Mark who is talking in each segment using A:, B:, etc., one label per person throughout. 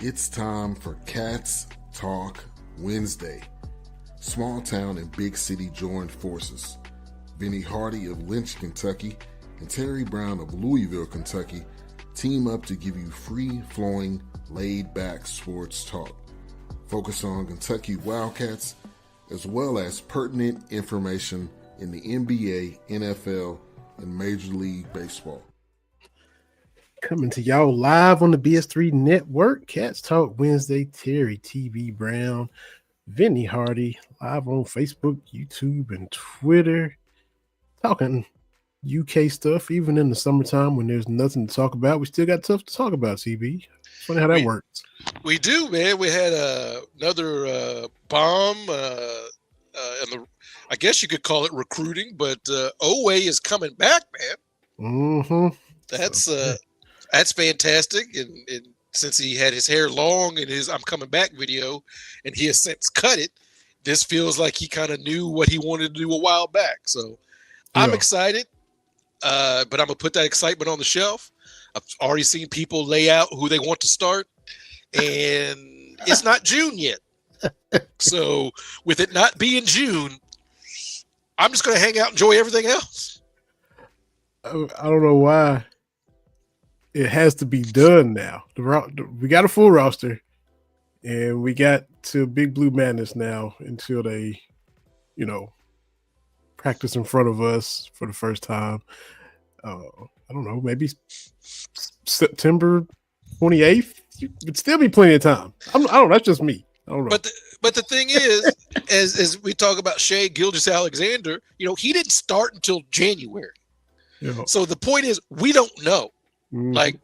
A: It's time for Cats Talk Wednesday. Small town and big city joined forces. Vinny Hardy of Lynch, Kentucky, and Terry Brown of Louisville, Kentucky, team up to give you free-flowing, laid-back sports talk. Focus on Kentucky Wildcats, as well as pertinent information in the NBA, NFL, and Major League Baseball.
B: Coming to y'all live on the BS3 Network, Cats Talk Wednesday. Terry TV Brown, Vinny Hardy, live on Facebook, YouTube, and Twitter. Talking UK stuff, even in the summertime when there's nothing to talk about. We still got stuff to talk about, CB. Funny how that works.
C: We do, man. We had another bomb, and I guess you could call it recruiting, but Oweh is coming back, man.
B: Mm-hmm.
C: That's fantastic, and since he had his hair long in his "I'm coming back" video, and he has since cut it, this feels like he kind of knew what he wanted to do a while back. So I'm excited, but I'm gonna put that excitement on the shelf. I've already seen people lay out who they want to start, and it's not June yet. So with it not being June, I'm just gonna hang out and enjoy everything else.
B: I don't know why. It has to be done now. We got a full roster, and we got to Big Blue Madness now until they, practice in front of us for the first time. I don't know, maybe September 28th. It'd still be plenty of time. I don't know. That's just me. I don't know.
C: But the thing is, as we talk about Shea Gilgeous-Alexander, he didn't start until January.
B: Yeah.
C: So the point is, we don't know.
B: Mm-hmm.
C: Like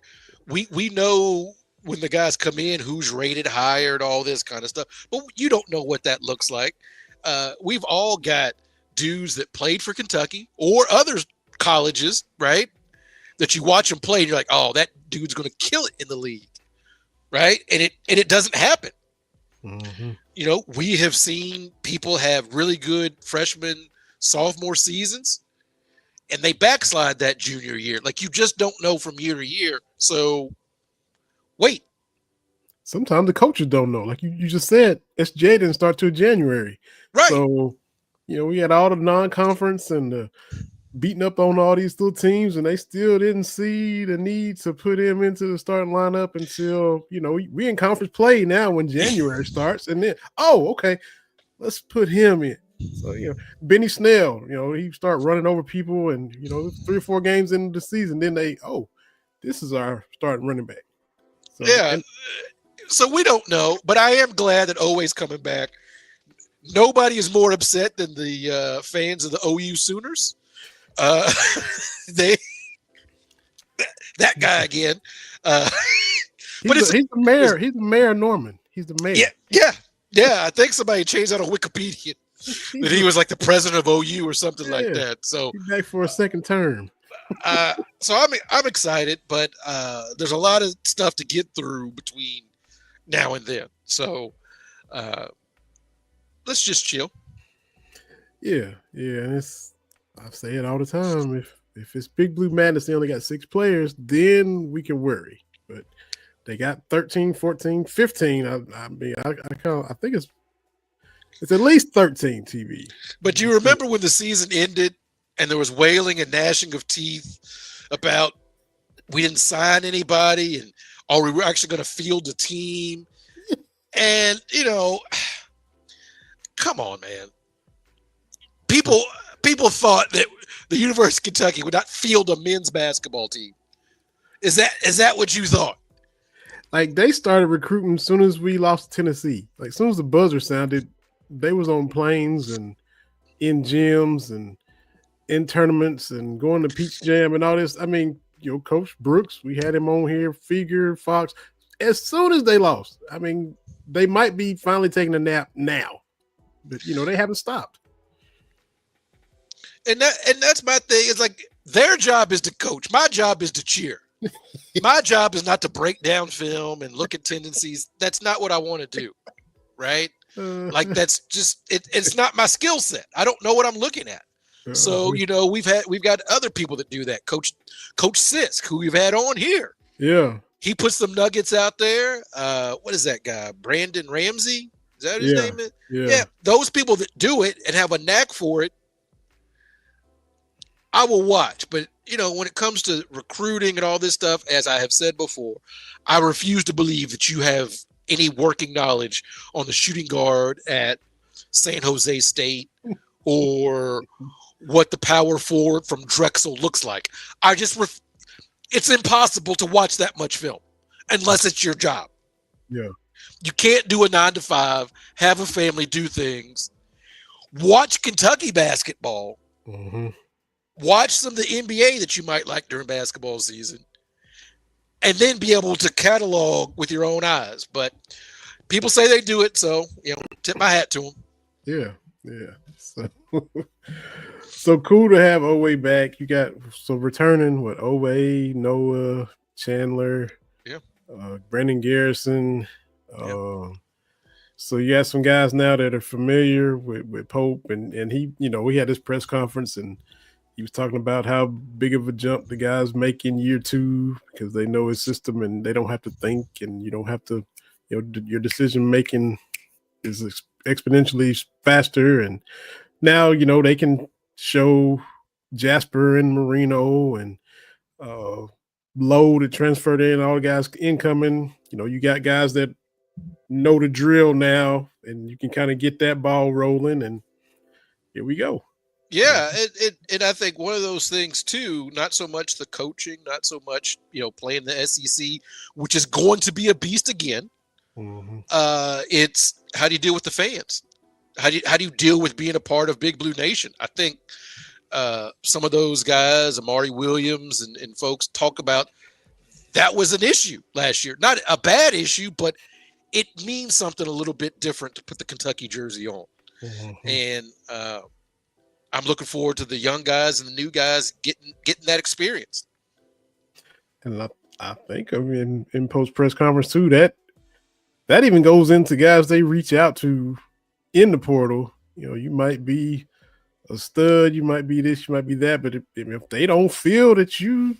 C: we know when the guys come in, who's rated higher and all this kind of stuff, but you don't know what that looks like. We've all got dudes that played for Kentucky or other colleges, right? That you watch them play and you're like, oh, that dude's going to kill it in the league, right? And it doesn't happen.
B: Mm-hmm.
C: We have seen people have really good freshman, sophomore seasons, and they backslide that junior year. Like, you just don't know from year to year. So wait.
B: Sometimes the coaches don't know. Like you just said, SJ didn't start till January.
C: Right.
B: So, we had all the non-conference and the beating up on all these little teams, and they still didn't see the need to put him into the starting lineup until, we in conference play now when January starts. And then, okay, let's put him in. So, Benny Snell, he start running over people and, 3 or 4 games into the season, then this is our starting running back. So,
C: yeah. So we don't know, but I am glad that Oweh's coming back. Nobody is more upset than the fans of the OU Sooners. That guy again.
B: He's the mayor. He's the mayor of Norman. He's the mayor.
C: Yeah. I think somebody changed that on Wikipedia. That he was like the president of OU or something like that. So
B: he's back for a second term.
C: So I'm excited, but there's a lot of stuff to get through between now and then. So let's just chill.
B: Yeah, and I say it all the time. If it's Big Blue Madness, they only got 6 players, then we can worry. But they got 13, 14, 15. I think it's at least 13 TV.
C: But you remember when the season ended and there was wailing and gnashing of teeth about we didn't sign anybody and we were actually going to field a team. And, come on, man. People thought that the University of Kentucky would not field a men's basketball team. Is that what you thought?
B: Like, they started recruiting as soon as we lost to Tennessee. Like, as soon as the buzzer sounded, they was on planes and in gyms and in tournaments and going to Peach Jam and all this. I mean, Coach Brooks, we had him on here, Figure, Fox. As soon as they lost, I mean, they might be finally taking a nap now, but they haven't stopped.
C: And that's my thing. It's like their job is to coach. My job is to cheer. My job is not to break down film and look at tendencies. That's not what I want to do, right? Like, that's just it's not my skill set. I don't know what I'm looking at. So, we've got other people that do that. Coach Sisk, who we've had on here.
B: Yeah.
C: He put some nuggets out there. What is that guy? Brandon Ramsey? Is that his
B: Yeah,
C: name?
B: yeah.
C: Yeah, those people that do it and have a knack for it, I will watch. But, when it comes to recruiting and all this stuff, as I have said before, I refuse to believe that you have any working knowledge on the shooting guard at San Jose State or what the power forward from Drexel looks like. It's impossible to watch that much film unless it's your job.
B: Yeah.
C: You can't do a 9 to 5, have a family, do things. Watch Kentucky basketball.
B: Mm-hmm.
C: Watch some of the NBA that you might like during basketball season, and then be able to catalog with your own eyes. But people say they do it, so tip my hat to them.
B: Yeah. So cool to have Oweh back. You got returning Oweh, Noah, Chandler, Brandon Garrison. So you got some guys now that are familiar with Pope, and he, we had this press conference and he was talking about how big of a jump the guys make in year 2 because they know his system and they don't have to think, and you don't have to, your decision making is exponentially faster. And now, they can show Jasper and Marino and Lowe that transferred in, all the guys incoming. You got guys that know the drill now, and you can kind of get that ball rolling, and here we go.
C: Yeah, and I think one of those things too, not so much the coaching, not so much, playing the SEC, which is going to be a beast again.
B: Mm-hmm.
C: It's how do you deal with the fans? How do you deal with being a part of Big Blue Nation? I think some of those guys, Amari Williams and folks, talk about that was an issue last year. Not a bad issue, but it means something a little bit different to put the Kentucky jersey on. Mm-hmm. And I'm looking forward to the young guys and the new guys getting that experience.
B: And I think in post press conference too, that even goes into guys they reach out to in the portal. You might be a stud, you might be this, you might be that, but if they don't feel that you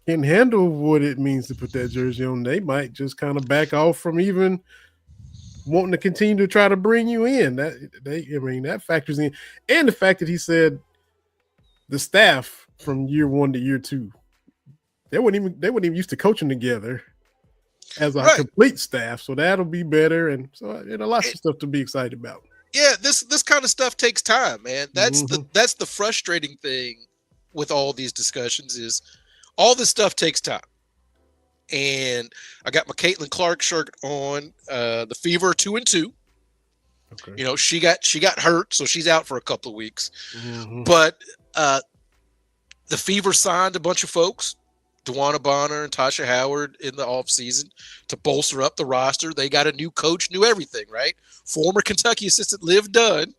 B: can handle what it means to put that jersey on, they might just kind of back off from even wanting to continue to try to bring you in. That factors in. And the fact that he said the staff from year 1 to year 2, they weren't even used to coaching together as a complete staff. So that'll be better. And so lots of stuff to be excited about.
C: Yeah, this kind of stuff takes time, man. That's the frustrating thing with all these discussions is all this stuff takes time. And I got my Caitlin Clark shirt on. The Fever 2-2. Okay. She got hurt, so she's out for a couple of weeks. Mm-hmm. But the Fever signed a bunch of folks, DeWanna Bonner and Tasha Howard, in the offseason to bolster up the roster. They got a new coach, new everything, right? Former Kentucky assistant Liv Dunn,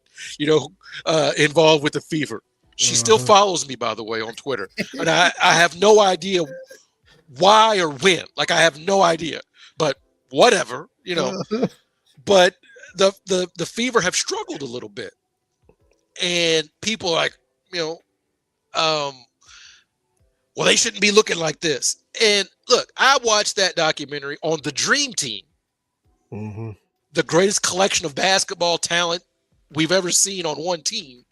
C: involved with the Fever. She still follows me, by the way, on Twitter. And I have no idea why or when. Like, I have no idea. But whatever, But the Fever have struggled a little bit. And people are like, well, they shouldn't be looking like this. And look, I watched that documentary on the Dream Team. Mm-hmm. The greatest collection of basketball talent we've ever seen on one team.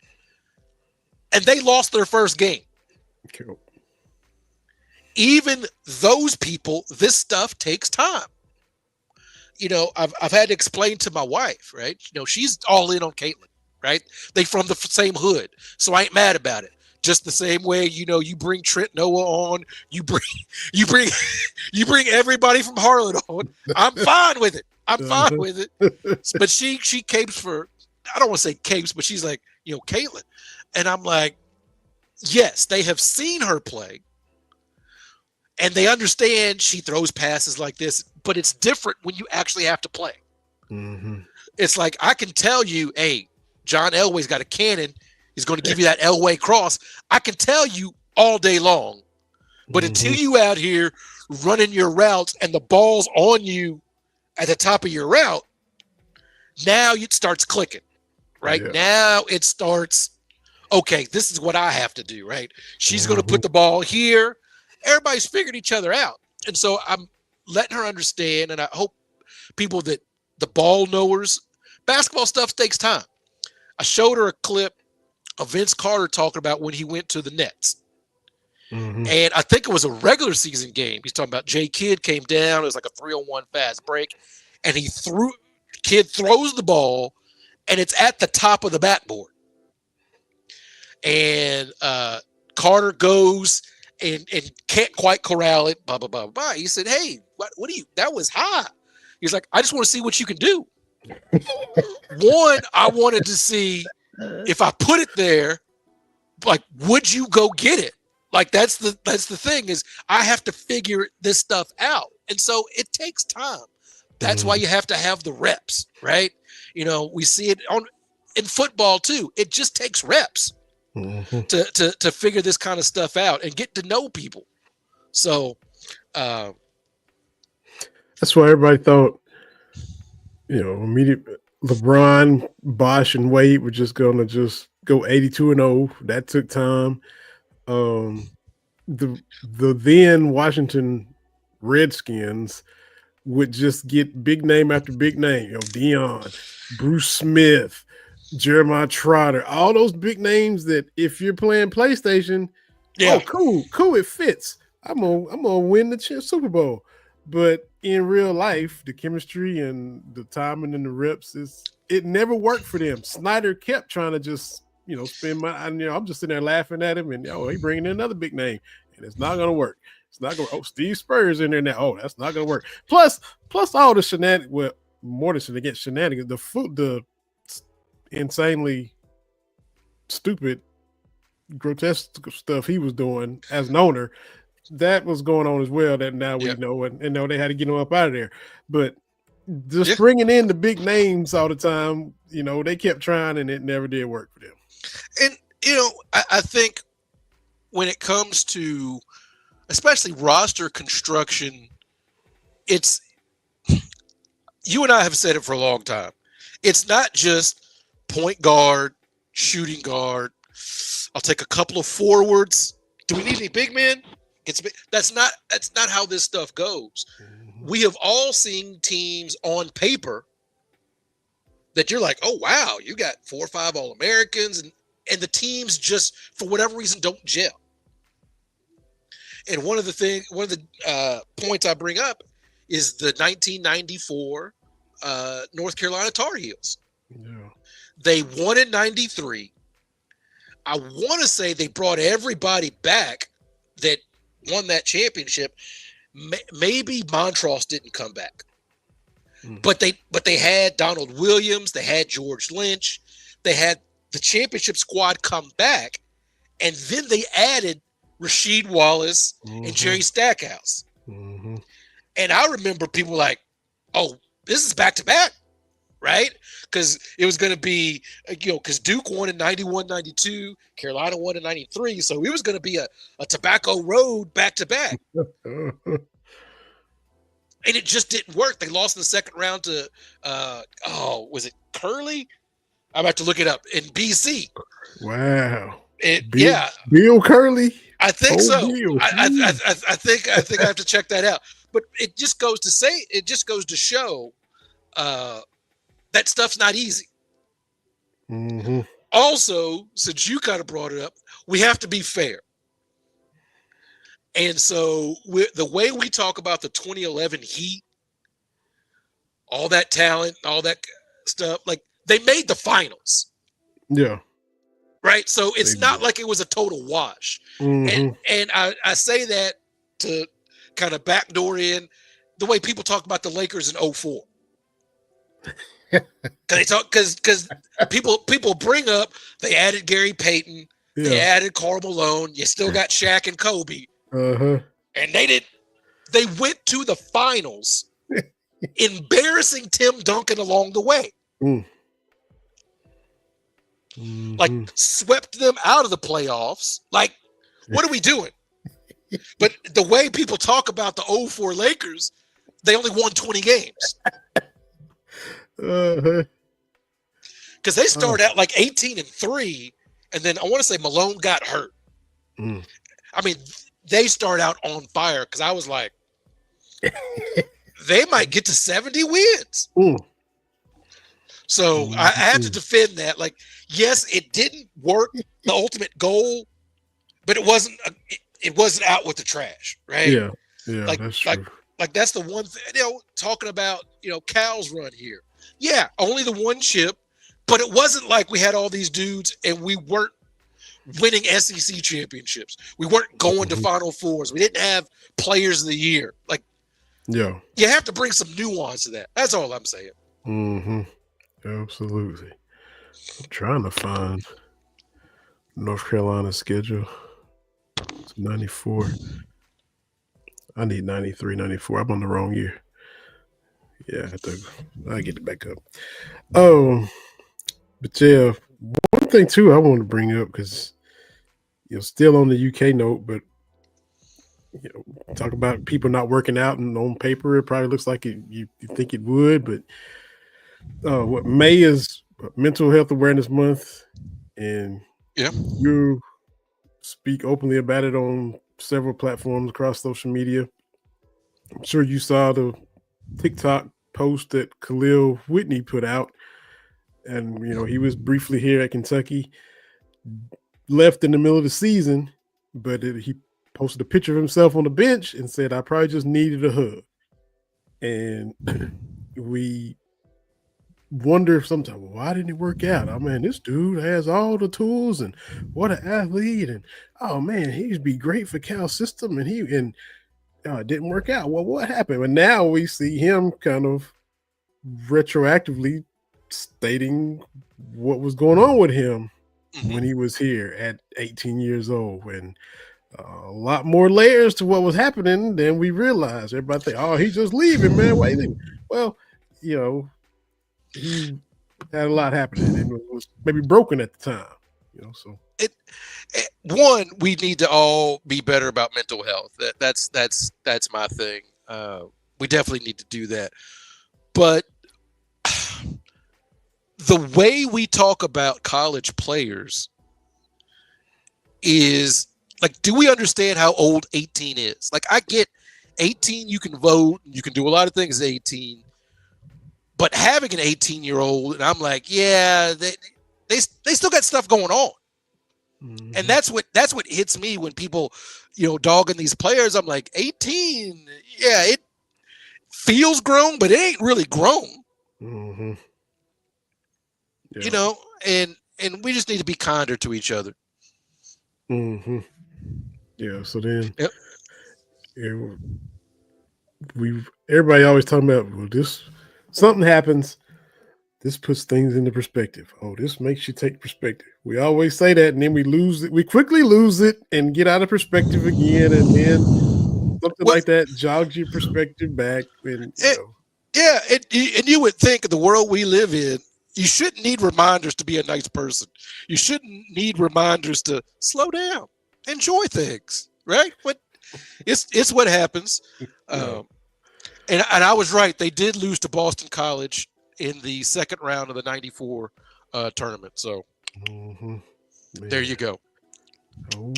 C: And they lost their first game.
B: Cool.
C: Even those people, this stuff takes time. I've had to explain to my wife, right? She's all in on Caitlin, right? They from the same hood. So I ain't mad about it. Just the same way, you bring Trent Noah on, you bring everybody from Harlan on. I'm fine with it. But she capes for, I don't want to say capes, but she's like, Caitlin. And I'm like, yes, they have seen her play. And they understand she throws passes like this, but it's different when you actually have to play. Mm-hmm. It's like, I can tell you, hey, John Elway's got a cannon. He's going to give you that Elway cross. I can tell you all day long. But until you out here running your routes and the ball's on you at the top of your route, now it starts clicking, right? Yeah. Now it starts, okay, this is what I have to do, right? She's going to put the ball here. Everybody's figured each other out. And so letting her understand, and I hope people that the ball knowers, basketball stuff takes time. I showed her a clip of Vince Carter talking about when he went to the Nets.
B: Mm-hmm.
C: And I think it was a regular season game. He's talking about Jay Kidd came down. It was like a 3-on-1 fast break. And Kidd throws the ball, and it's at the top of the backboard. And Carter goes and can't quite corral it, blah, blah, blah, blah. He said, hey, what do you, that was high. He's like, I just want to see what you can do. One, I wanted to see if I put it there, like, would you go get it? Like, that's the thing is I have to figure this stuff out. And so it takes time. That's why you have to have the reps, right? You know, we see it in football too. It just takes reps to figure this kind of stuff out and get to know people. So
B: that's why everybody thought, you know, LeBron, Bosh, and Wade were just going to just go 82-0. That took time. The then Washington Redskins would just get big name after big name. You know, Deion, Bruce Smith, Jeremiah Trotter, all those big names that if you're playing PlayStation, oh, cool, it fits. I'm gonna win the Super Bowl. But in real life, the chemistry and the timing and the reps it never worked for them. Snyder kept trying to just, you know, I'm just sitting there laughing at him, and he bringing in another big name, and it's not gonna work. It's not gonna. Oh, Steve Spurrier's in there now. Oh, that's not gonna work. Plus all the shenanigans. Well, more than shenanigans. The insanely stupid, grotesque stuff he was doing as an owner, that was going on as well. That now we know, and know they had to get him up out of there. But just bringing in the big names all the time, you know, they kept trying, and it never did work for them.
C: And you know, I think when it comes to especially roster construction, it's, you and I have said it for a long time. It's not just point guard, shooting guard. I'll take a couple of forwards. Do we need any big men? That's not how this stuff goes. We have all seen teams on paper that you're like, oh wow, you got 4 or 5 All-Americans, and the teams just for whatever reason don't gel. And one of the points I bring up is the 1994 North Carolina Tar Heels.
B: Yeah.
C: They won in 93. I want to say they brought everybody back that won that championship. Maybe Montross didn't come back, but they had Donald Williams, they had George Lynch, they had the championship squad come back, and then they added Rasheed Wallace and Jerry Stackhouse. And I remember people like, oh, this is back to back, right? Because it was going to be, you know, because Duke won in 91, 92, Carolina won in 93. So it was going to be a Tobacco Road back to back. And it just didn't work. They lost in the second round to, was it Curly? I'm about to look it up, in BC.
B: Wow.
C: Bill
B: Curly?
C: I think so.
B: Bill.
C: I think I have to check that out. But it just goes to show that stuff's not easy. Also, since you kind of brought it up, we have to be fair. And so the way we talk about the 2011 Heat, all that talent, all that stuff, like they made the finals.
B: Yeah.
C: Right. So it's not like it was a total wash. And I say that to kind of backdoor in the way people talk about the Lakers in 2004. Because people bring up they added Gary Payton, they added Karl Malone, you still got Shaq and Kobe. And they went to the finals, embarrassing Tim Duncan along the way. Like swept them out of the playoffs. Like, what are we doing? But the way people talk about the 2004 Lakers, they only won 20 games. Because they started out like 18-3, and then I want to say Malone got hurt. I mean, they start out on fire because I was like, they might get to 70 wins. So I have to defend that. Like, yes, it didn't work, the ultimate goal, but it wasn't out with the trash, right?
B: Yeah,
C: Like,
B: that's true.
C: Like that's the one thing, talking about, Cal's run here. Yeah, only the one chip, but it wasn't like we had all these dudes and we weren't winning SEC championships. We weren't going to Final Fours. We didn't have players of the year. Like,
B: yeah,
C: you have to bring some nuance to that. That's all I'm saying.
B: Mm-hmm. Absolutely. I'm trying to find North Carolina's schedule. It's 94. I need 93, 94. I'm on the wrong year. Yeah, I get it back up. Oh, but yeah, one thing too I want to bring up, because still on the UK note, but talk about people not working out, and on paper it probably looks like you think it would, but what May is Mental Health Awareness Month, and you speak openly about it on several platforms across social media. I'm sure you saw the TikTok post that Khalil Whitney put out, and he was briefly here at Kentucky, left in the middle of the season, but he posted a picture of himself on the bench and said, "I probably just needed a hug." And we wonder sometimes, well, why didn't it work out? Oh man, this dude has all the tools, and what an athlete, and oh man, he'd be great for Cal system, and it didn't work out. Well, what happened? And now we see him kind of retroactively stating what was going on with him when he was here at 18 years old, and a lot more layers to what was happening than we realized. Everybody think, oh, he's just leaving, man. Why leaving? Well, he had a lot happening and was maybe broken at the time. So
C: one, we need to all be better about mental health. That's my thing. We definitely need to do that. But the way we talk about college players is like, do we understand how old 18 is? Like, I get 18, you can vote, you can do a lot of things at 18, but having an 18-year-old, and I'm like, yeah, they still got stuff going on. Mm-hmm. And that's what hits me when people, dogging these players. I'm like, 18, yeah, it feels grown, but it ain't really grown.
B: Mm-hmm. Yeah.
C: And we just need to be kinder to each other.
B: Mm-hmm. Yeah. So then, everybody always talking about, well, something happens, this puts things into perspective. Oh, this makes you take perspective. We always say that, and then we lose it. We quickly lose it and get out of perspective again, and then something like that jogs your perspective back. And
C: yeah, and you would think in the world we live in, you shouldn't need reminders to be a nice person. You shouldn't need reminders to slow down, enjoy things, right? But it's what happens. And I was right. They did lose to Boston College in the second round of the 94 tournament. So there you go.
B: Oh,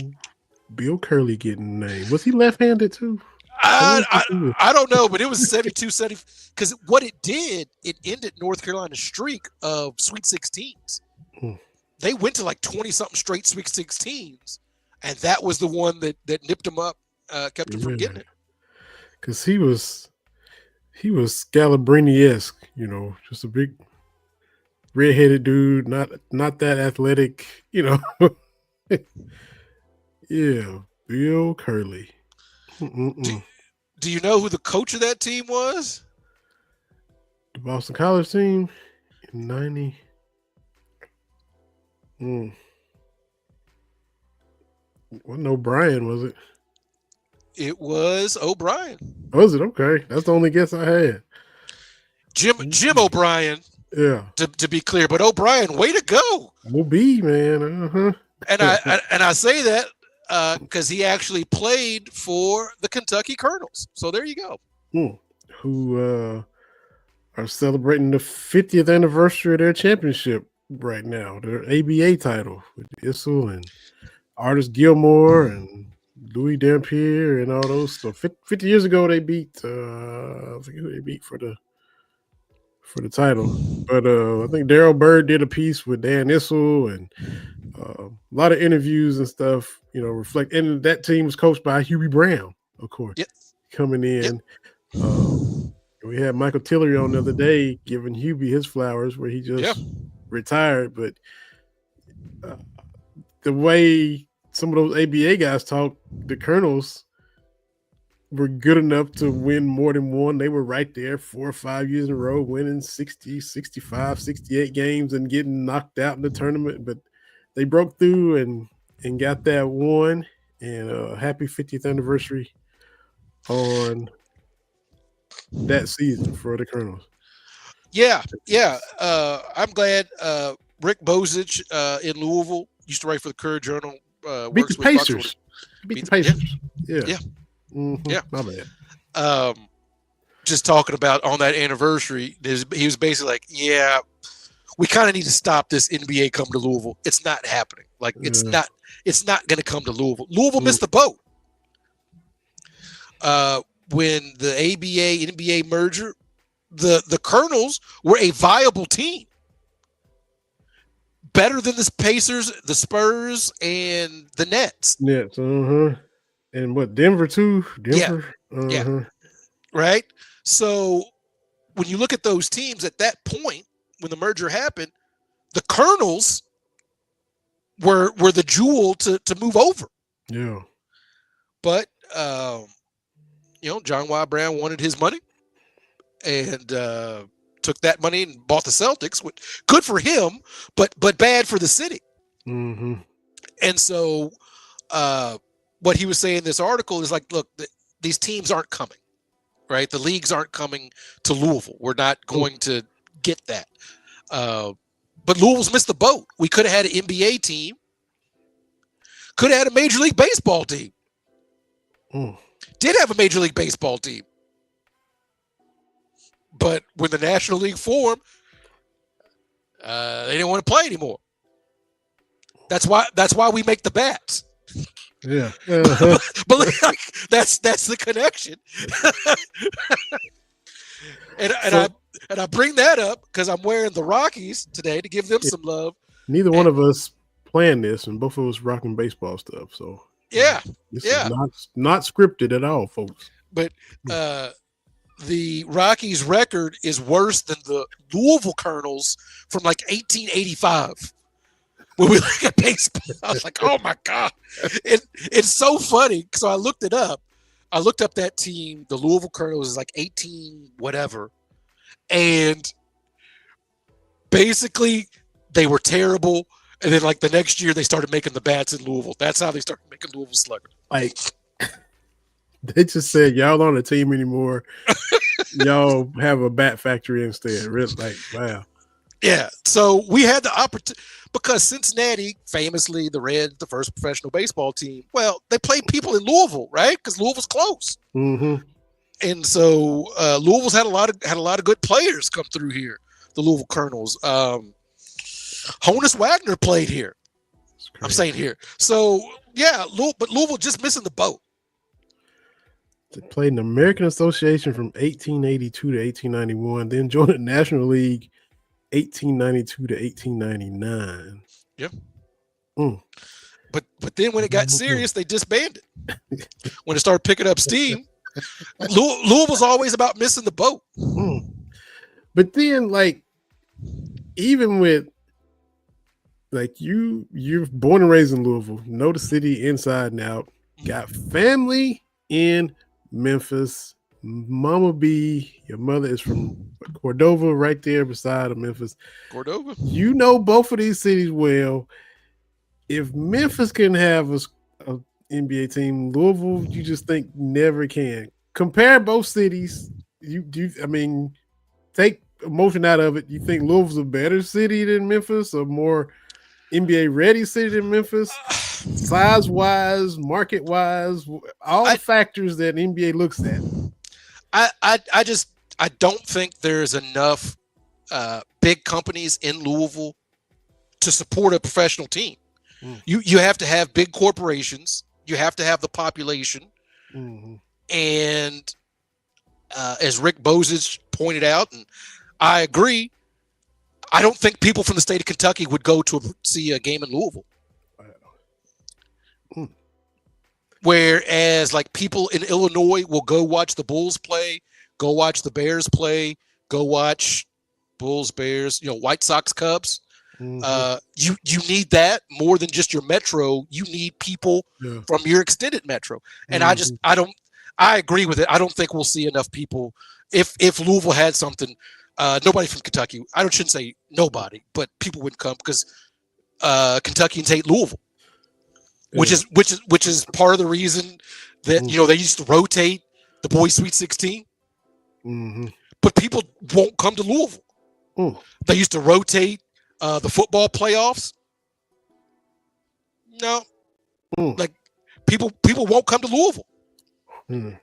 B: Bill Curley getting named. Was he left-handed too?
C: I don't know, but it was 72-70, because what it did, it ended North Carolina's streak of Sweet 16s. They went to like 20-something straight Sweet 16s, and that was the one that nipped them up, kept them from getting it.
B: Because he was Scalabrini-esque, just a big red-headed dude, not that athletic, Yeah, Bill Curley.
C: Do you know who the coach of that team was?
B: The Boston College team in 90. Wasn't O'Brien, was it?
C: It was O'Brien.
B: Was it? Okay. That's the only guess I had.
C: Jim O'Brien.
B: Yeah.
C: To be clear, but O'Brien, way to go.
B: OB, man.
C: And I say that because he actually played for the Kentucky Colonels. So there you go.
B: Who are celebrating the 50th anniversary of their championship right now, their ABA title with Issel and Artis Gilmore and Louis Dampier and all those. So 50 years ago, they beat. I think who they beat for the title. But I think Daryl Bird did a piece with Dan Issel and a lot of interviews and stuff. Reflect. And that team was coached by Hubie Brown, of course, coming in. We had Michael Tillery on the other day giving Hubie his flowers, where he just retired. But the way some of those ABA guys talk, the Colonels were good enough to win more than one. They were right there 4 or 5 years in a row, winning 60, 65, 68 games and getting knocked out in the tournament. But they broke through and got that one. And happy 50th anniversary on that season for the Colonels.
C: Yeah. I'm glad Rick Bozich in Louisville used to write for the Courier-Journal.
B: Beat the Pacers. Beat the Pacers. Yeah.
C: Mm-hmm. Yeah.
B: My bad.
C: Just talking about on that anniversary, he was basically like, yeah, we kind of need to stop this NBA come to Louisville. It's not happening. Like, it's not going to come to Louisville. Louisville missed the boat. When the ABA NBA merger, the Colonels were a viable team. Better than the Pacers, the Spurs, and the Nets.
B: Nets, and what, Denver too? Denver,
C: yeah, right. So when you look at those teams at that point, when the merger happened, the Colonels were the jewel to move over.
B: Yeah,
C: but John Y. Brown wanted his money, and took that money and bought the Celtics. Which, good for him, but bad for the city.
B: Mm-hmm.
C: And so, what he was saying in this article is like, look, these teams aren't coming, right? The leagues aren't coming to Louisville. We're not going to get that. But Louisville's missed the boat. We could have had an NBA team. Could have had a Major League Baseball team. Did have a Major League Baseball team. But when the National League formed, they didn't want to play anymore. That's why we make the bats.
B: Yeah.
C: But like, that's the connection. and I bring that up because I'm wearing the Rockies today to give them some love.
B: Neither one of us planned this, and both of us rocking baseball stuff. So this is not scripted at all, folks.
C: But the Rockies' record is worse than the Louisville Colonels from like 1885. When we look at baseball, I was like, oh my God. It's so funny. So I looked it up. I looked up that team. The Louisville Colonels is like 18 whatever. And basically they were terrible. And then like the next year they started making the bats in Louisville. That's how they started making Louisville Slugger.
B: Like, they just said, y'all aren't a team anymore. Y'all have a bat factory instead. Really, like, wow.
C: Yeah. So we had the opportunity because Cincinnati, famously the Reds, the first professional baseball team. Well, they played people in Louisville, right? Because Louisville's close.
B: Mm-hmm.
C: And so Louisville's had a lot of good players come through here. The Louisville Colonels. Honus Wagner played here. I'm saying here. So yeah, but Louisville just missing the boat.
B: They played in the American Association from 1882 to 1891, then joined the National League 1892 to 1899.
C: Yep. But then when it got serious, they disbanded. When it started picking up steam, Louisville's always about missing the boat.
B: But then, like, even with like you're born and raised in Louisville, know the city inside and out, got family in Memphis. Mama B, your mother is from Cordova, right there beside of Memphis.
C: Cordova.
B: You know both of these cities well. If Memphis can have a NBA team, Louisville, you just think never can. Compare both cities. Take emotion out of it. You think Louisville's a better city than Memphis, or more NBA ready city than Memphis? Size wise, market wise, all the factors that NBA looks at.
C: I don't think there's enough big companies in Louisville to support a professional team. You have to have big corporations You have to have the population.
B: Mm-hmm.
C: And as Rick Bozich pointed out, and I agree, I don't think people from the state of Kentucky would go to see a game in Louisville. Whereas like people in Illinois will go watch the Bulls play, go watch the Bears play, go watch Bulls, Bears, White Sox, Cubs.
B: Mm-hmm.
C: You need that more than just your metro. You need people from your extended metro. And I agree with it. I don't think we'll see enough people. If Louisville had something, nobody from Kentucky, shouldn't say nobody, but people wouldn't come because Kentuckians hate Louisville. Which is part of the reason that they used to rotate the boys Sweet 16, but people won't come to Louisville. They used to rotate the football playoffs. No, like people won't come to Louisville.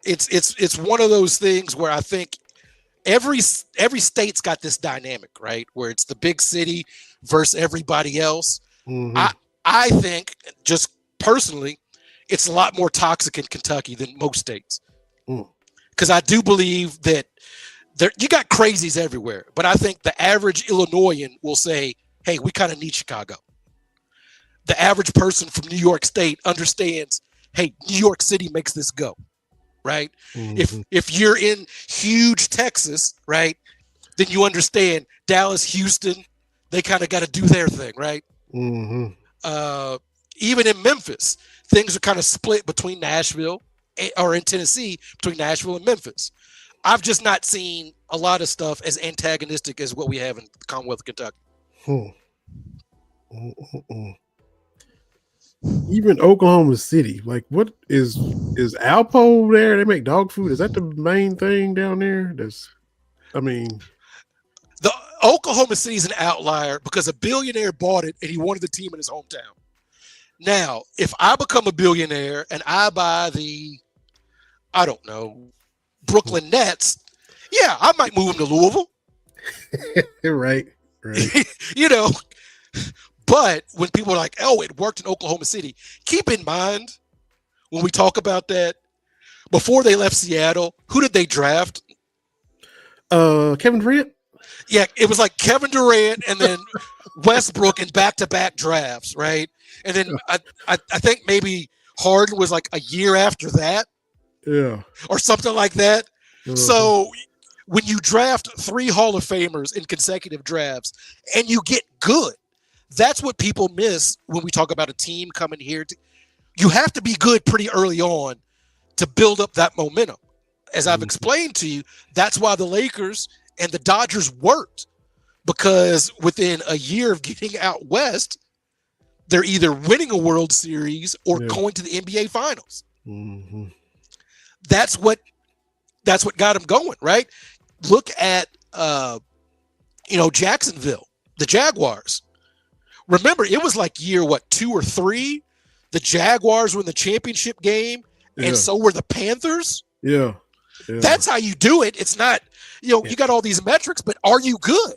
C: It's one of those things where I think every state's got this dynamic, right? Where it's the big city versus everybody else. I think just personally, it's a lot more toxic in Kentucky than most states. Because I do believe that you got crazies everywhere, but I think the average Illinoisan will say, hey, we kind of need Chicago. The average person from New York State understands, hey, New York City makes this go, right? If you're in huge Texas, right, then you understand Dallas, Houston, they kind of got to do their thing, right? Even in Memphis, things are kind of split between Nashville or in Tennessee between Nashville and Memphis. I've just not seen a lot of stuff as antagonistic as what we have in the Commonwealth of Kentucky.
B: Even Oklahoma City, like what is Alpo there? They make dog food. Is that the main thing down there?
C: The Oklahoma City is an outlier because a billionaire bought it and he wanted the team in his hometown. Now, if I become a billionaire and I buy the, Brooklyn Nets, yeah, I might move them to Louisville.
B: Right.
C: But when people are like, oh, it worked in Oklahoma City, keep in mind when we talk about that, before they left Seattle, who did they draft?
B: Kevin Durant?
C: Yeah, it was like Kevin Durant and then Westbrook in back-to-back drafts, right? And then I think maybe Harden was like a year after that.
B: Yeah.
C: Or something like that. So when you draft 3 Hall of Famers in consecutive drafts and you get good, that's what people miss when we talk about a team coming here. You have to be good pretty early on to build up that momentum. As I've explained to you, that's why the Lakers and the Dodgers worked, because within a year of getting out west, they're either winning a World Series or going to the NBA Finals. That's what got them going, right? Look at Jacksonville, the Jaguars. Remember, it was like year 2 or 3. The Jaguars were in the championship game, and so were the Panthers.
B: Yeah.
C: That's how you do it. It's not, you got all these metrics, but are you good?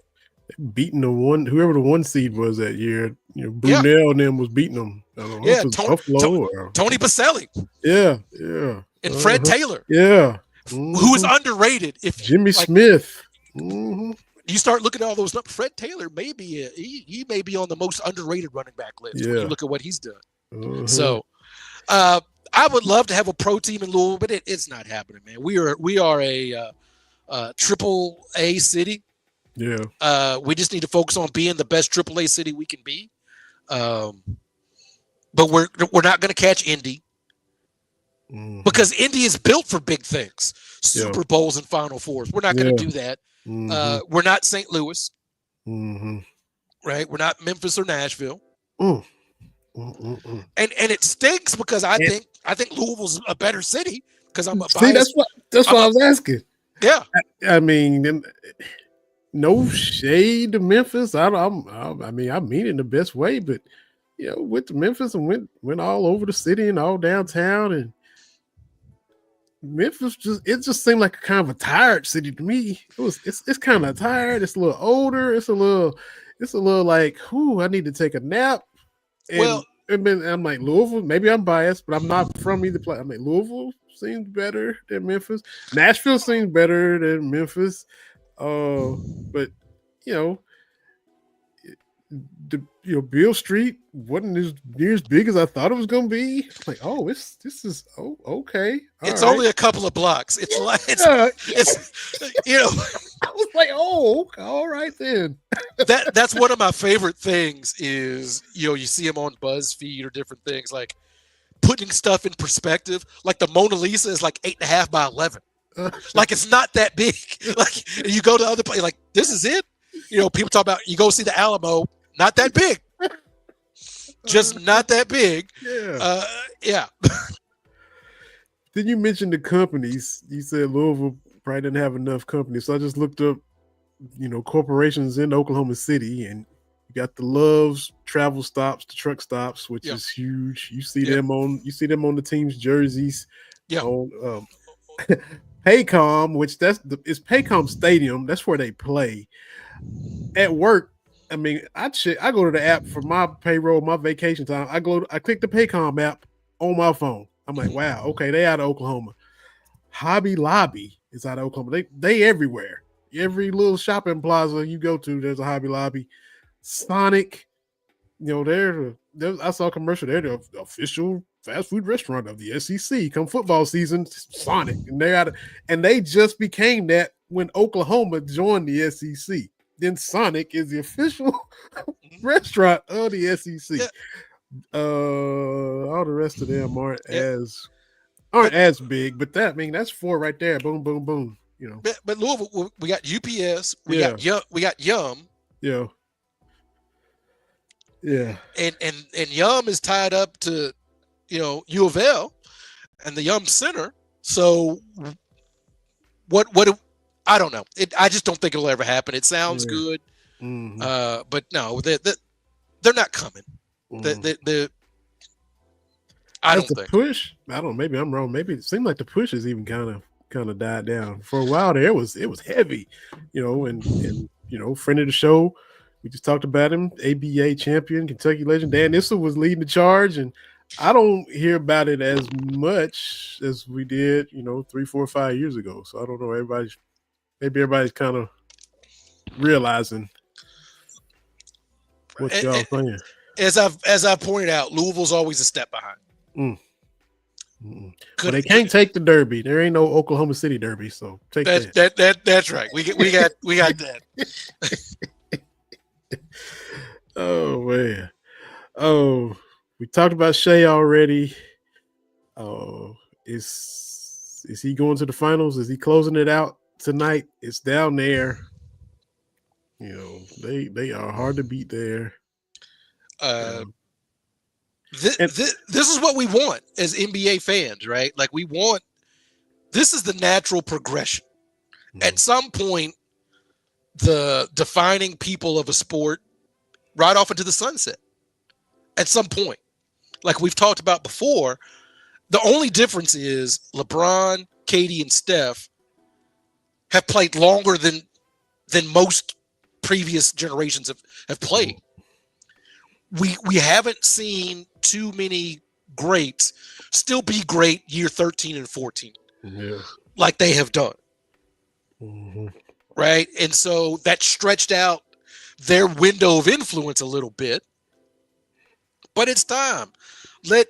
B: Beating whoever the 1 seed was that year. Brunel and them was beating them.
C: Tony Baselli.
B: Yeah.
C: And Fred Taylor.
B: Yeah.
C: Who is underrated. If
B: Jimmy Smith.
C: You start looking at all those numbers, Fred Taylor may be he may be on the most underrated running back list when you look at what he's done. So I would love to have a pro team in Louisville, but it's not happening, man. We are a triple A city.
B: Yeah.
C: We just need to focus on being the best triple A city we can be. But we're not going to catch Indy because Indy is built for big things, Super Bowls and Final Fours. We're not going to do that. We're not St. Louis, right? We're not Memphis or Nashville. And it stinks because I think Louisville's a better city because I'm a biased.
B: That's what I was asking.
C: Yeah,
B: I mean, no shade to Memphis. I mean I mean it in the best way, but went to Memphis and went all over the city and all downtown, and Memphis just seemed like a kind of a tired city to me. It's kind of tired. It's a little older. It's a little like, I need to take a nap. And And then I'm like, Louisville, maybe I'm biased, but I'm not from either place. I'm like, Louisville seems better than Memphis. Nashville seems better than Memphis. But you know, Beale Street wasn't as near as big as I thought it was going to be. Like, this is okay.
C: It's
B: right.
C: only a couple of blocks. It's like it's
B: I was like, all right then.
C: That's one of my favorite things is you see them on BuzzFeed or different things, like putting stuff in perspective. Like the Mona Lisa is like 8.5 by 11. Like it's not that big. Like you go to other places, like this is it. People talk about you go see the Alamo, not that big, just not that big.
B: Yeah.
C: Yeah.
B: Then you mentioned the companies. You said Louisville probably didn't have enough companies, so I just looked up, corporations in Oklahoma City, and you got the Love's travel stops, the truck stops, which is huge. You see them on the team's jerseys. Yeah. On Paycom, which it's Paycom Stadium. That's where they play. At work, I mean, I go to the app for my payroll, my vacation time. I click the Paycom app on my phone. I'm like, wow, okay, they out of Oklahoma. Hobby Lobby is out of Oklahoma. They everywhere. Every little shopping plaza you go to, there's a Hobby Lobby. Sonic, I saw a commercial. They're the official fast food restaurant of the SEC. Come football season, Sonic, and they just became that when Oklahoma joined the SEC. Then Sonic is the official restaurant of the SEC. Yeah. All the rest of them aren't as big, but that's 4 right there. Boom, boom, boom.
C: But Louisville, we got UPS, we got Yum.
B: Yeah. Yeah.
C: And Yum is tied up to U of L and the Yum Center. So what I don't know. I just don't think it'll ever happen. It sounds good, but no, they're not coming. I don't think
B: push. I don't know. Maybe I'm wrong. Maybe it seemed like the push has even kind of died down for a while. There it was heavy, and friend of the show. We just talked about him, ABA champion, Kentucky legend Dan Issel was leading the charge, and I don't hear about it as much as we did, 3, 4, 5 years ago. So I don't know. Maybe everybody's kind of realizing what y'all saying.
C: As I've pointed out, Louisville's always a step behind.
B: But they can't take the Derby. There ain't no Oklahoma City Derby, so take that.
C: That's right. We got that.
B: Oh man. Oh, we talked about Shea already. Oh, is he going to the finals? Is he closing it out tonight? It's down there. They are hard to beat there.
C: This is what we want as NBA fans, right? Like this is the natural progression. At some point, the defining people of a sport ride off into the sunset. At some point, like we've talked about before, the only difference is LeBron, KD, and Steph have played longer than most previous generations have played. We haven't seen too many greats still be great year 13 and 14 like they have done. Right? And so that stretched out their window of influence a little bit. But it's time. Let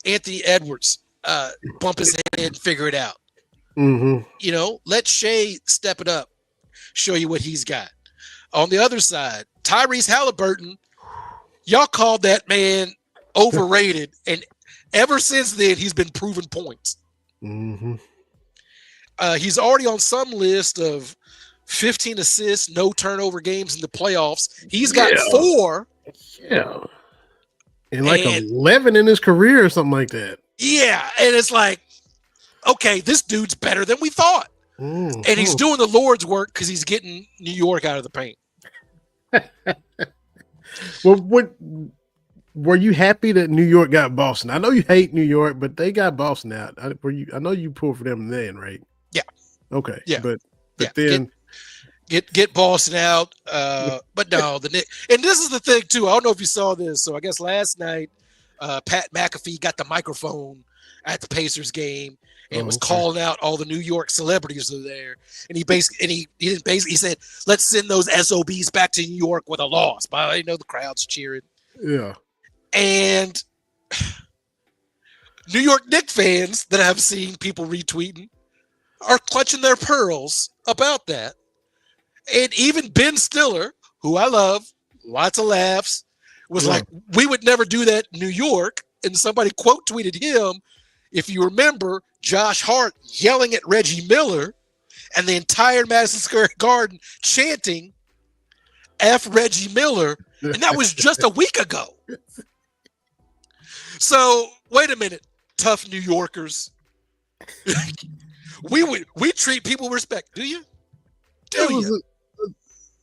C: Anthony Edwards bump his head and figure it out. Let Shea step it up, show you what he's got. On the other side, Tyrese Halliburton, y'all called that man overrated, and ever since then he's been proving points. He's already on some list of 15 assists, no turnover games in the playoffs. He's got 4.
B: Yeah. And 11 in his career or something like that.
C: Yeah. And it's like, okay, this dude's better than we thought. And he's doing the Lord's work because he's getting New York out of the paint.
B: Well, were you happy that New York got Boston? I know you hate New York, but they got Boston out. I know you pulled for them then, right?
C: Yeah.
B: Okay.
C: Yeah.
B: But then
C: Get Boston out. But no, the Knicks. And this is the thing too. I don't know if you saw this. So I guess last night, Pat McAfee got the microphone at the Pacers game and was calling out all the New York celebrities that are there. And he said, "Let's send those SOBs back to New York with a loss." But I know the crowd's cheering.
B: Yeah.
C: And New York Knicks fans that I've seen people retweeting are clutching their pearls about that. And even Ben Stiller, who I love, lots of laughs, was like, we would never do that in New York. And somebody quote tweeted him, if you remember, Josh Hart yelling at Reggie Miller and the entire Madison Square Garden chanting F Reggie Miller. And that was just a week ago. So wait a minute, tough New Yorkers. we treat people with respect. Do you?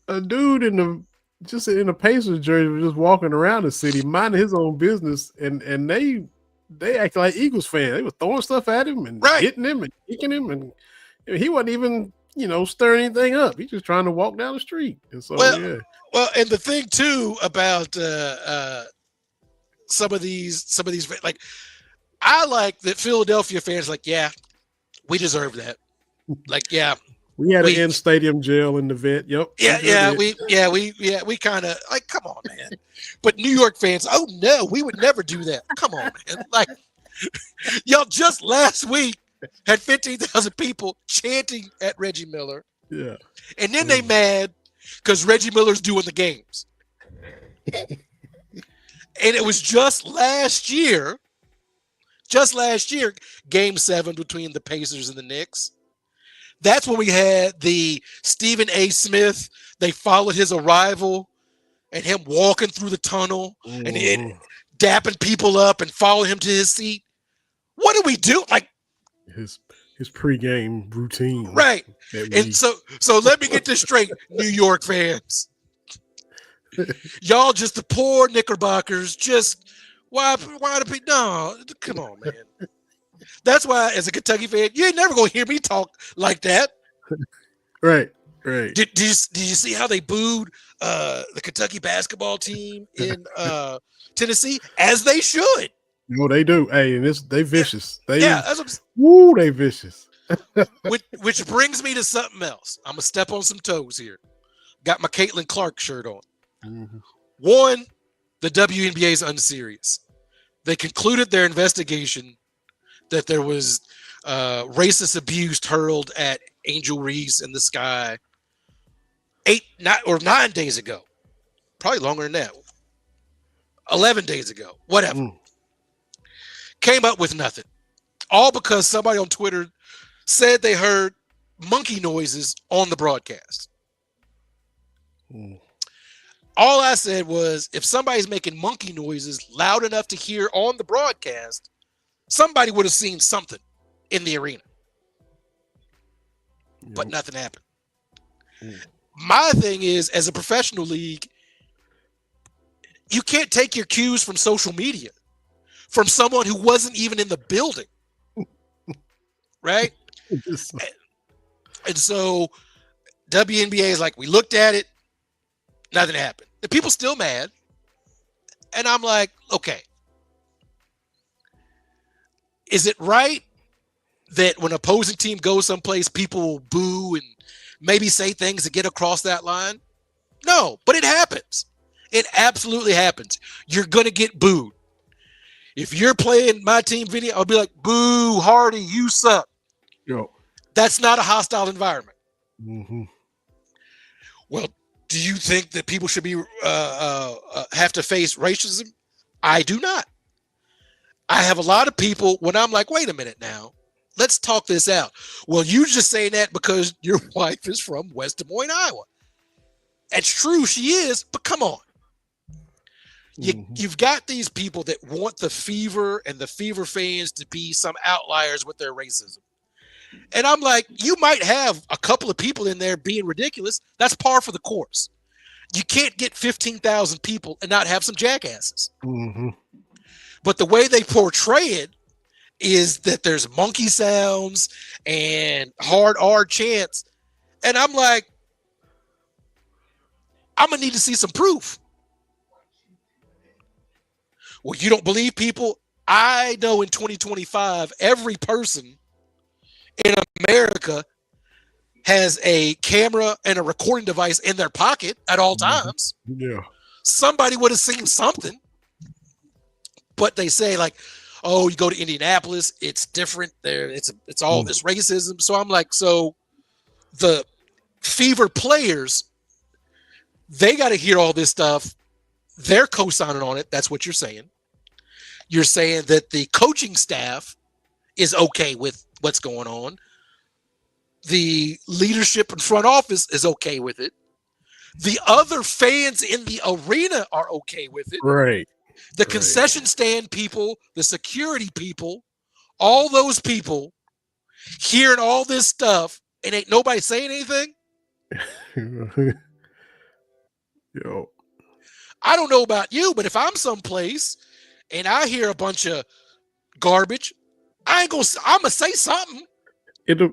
B: A dude in the Pacers jersey was just walking around the city, minding his own business, and they act like Eagles fans. They were throwing stuff at him and hitting him and kicking him, and he wasn't even stirring anything up. He's just trying to walk down the street. And so
C: well, and the thing too about some of these, like, I like that Philadelphia fans like, yeah, we deserve that. Like, yeah.
B: We had an in-stadium jail in the vet. Yep.
C: We kind of like, come on, man. But New York fans, oh no, we would never do that. Come on, man. Like, y'all just last week had 15,000 people chanting at Reggie Miller.
B: Yeah.
C: And then they mad because Reggie Miller's doing the games. And it was just last year, Game 7 between the Pacers and the Knicks. That's when we had the Stephen A. Smith. They followed his arrival and him walking through the tunnel and dapping people up and following him to his seat. What do we do? Like
B: his pregame routine,
C: right? And so let me get this straight, New York fans. Y'all just the poor Knickerbockers. Just why the people? No, come on, man. That's why, as a Kentucky fan, you ain't never gonna hear me talk like that.
B: Right.
C: Did you see how they booed the Kentucky basketball team in Tennessee? As they should.
B: No, they do. Hey, and they vicious. They vicious.
C: which brings me to something else. I'm gonna step on some toes here. Got my Caitlin Clark shirt on. Mm-hmm. One, the WNBA is unserious. They concluded their investigation that there was racist abuse hurled at Angel Reese in the Sky 9 days ago. Probably longer than that. 11 days ago. Whatever. Came up with nothing. All because somebody on Twitter said they heard monkey noises on the broadcast. All I said was, if somebody's making monkey noises loud enough to hear on the broadcast, somebody would have seen something in the arena. But nothing happened. My thing is, as a professional league, you can't take your cues from social media, from someone who wasn't even in the building. Right? And so WNBA is like, we looked at it, nothing happened. The people still mad. And I'm like, okay. Is it right that when opposing team goes someplace, people will boo and maybe say things to get across that line? No, but it happens. It absolutely happens. You're going to get booed. If you're playing my team video, I'll be like, boo, Hardy, you suck.
B: Yo.
C: That's not a hostile environment.
B: Mm-hmm.
C: Well, do you think that people should be have to face racism? I do not. I have a lot of people when I'm like, wait a minute now, let's talk this out. Well, you just saying that because your wife is from West Des Moines, Iowa. It's true, she is, but come on. You've got these people that want the Fever and the Fever fans to be some outliers with their racism. And I'm like, you might have a couple of people in there being ridiculous. That's par for the course. You can't get 15,000 people and not have some jackasses.
B: Mm-hmm.
C: But the way they portray it is that there's monkey sounds and hard R chants. And I'm like, I'm gonna need to see some proof. Well, you don't believe people? I know in 2025, every person in America has a camera and a recording device in their pocket at all times.
B: Yeah.
C: Somebody would have seen something. But they say, like, oh, you go to Indianapolis, it's different there. It's all this racism. So I'm like, so the Fever players, they got to hear all this stuff. They're co-signing on it. That's what you're saying. You're saying that the coaching staff is okay with what's going on. The leadership and front office is okay with it. The other fans in the arena are okay with it.
B: Right.
C: The concession stand people, the security people, all those people hearing all this stuff and ain't nobody saying anything.
B: Yo.
C: I don't know about you, but if I'm someplace and I hear a bunch of garbage, I'm gonna say something.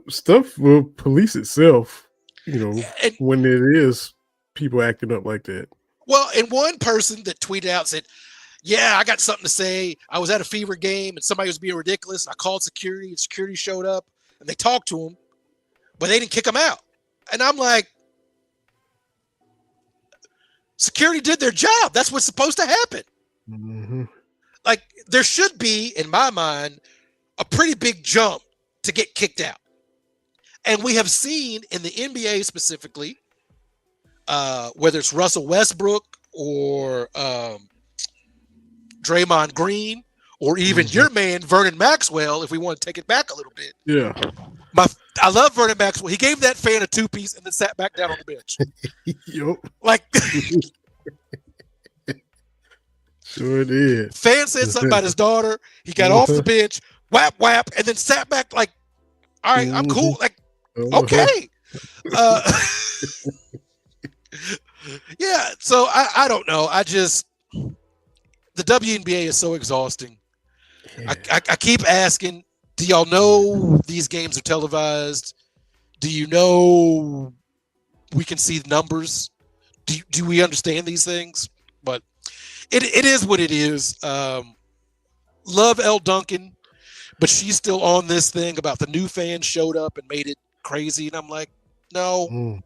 B: Stuff will police itself,
C: And,
B: when it is people acting up like that.
C: Well, and one person that tweeted out said, yeah, I got something to say. I was at a Fever game and somebody was being ridiculous. I called security and security showed up and they talked to him, but they didn't kick him out. And I'm like, security did their job. That's what's supposed to happen.
B: Mm-hmm.
C: Like, there should be, in my mind, a pretty big jump to get kicked out. And we have seen in the NBA specifically, whether it's Russell Westbrook or Draymond Green, or even your man, Vernon Maxwell, if we want to take it back a little bit.
B: Yeah.
C: I love Vernon Maxwell. He gave that fan a two-piece and then sat back down on the bench.
B: Yep.
C: Like,
B: sure did.
C: Fan said something about his daughter. He got off the bench, whap, whap, and then sat back like, all right, I'm cool. Like, okay. Yeah, so I don't know. The WNBA is so exhausting. Yeah. I keep asking, do y'all know these games are televised? Do you know we can see the numbers? Do we understand these things? But it is what it is. Love Elle Duncan, but she's still on this thing about the new fans showed up and made it crazy. And I'm like, no,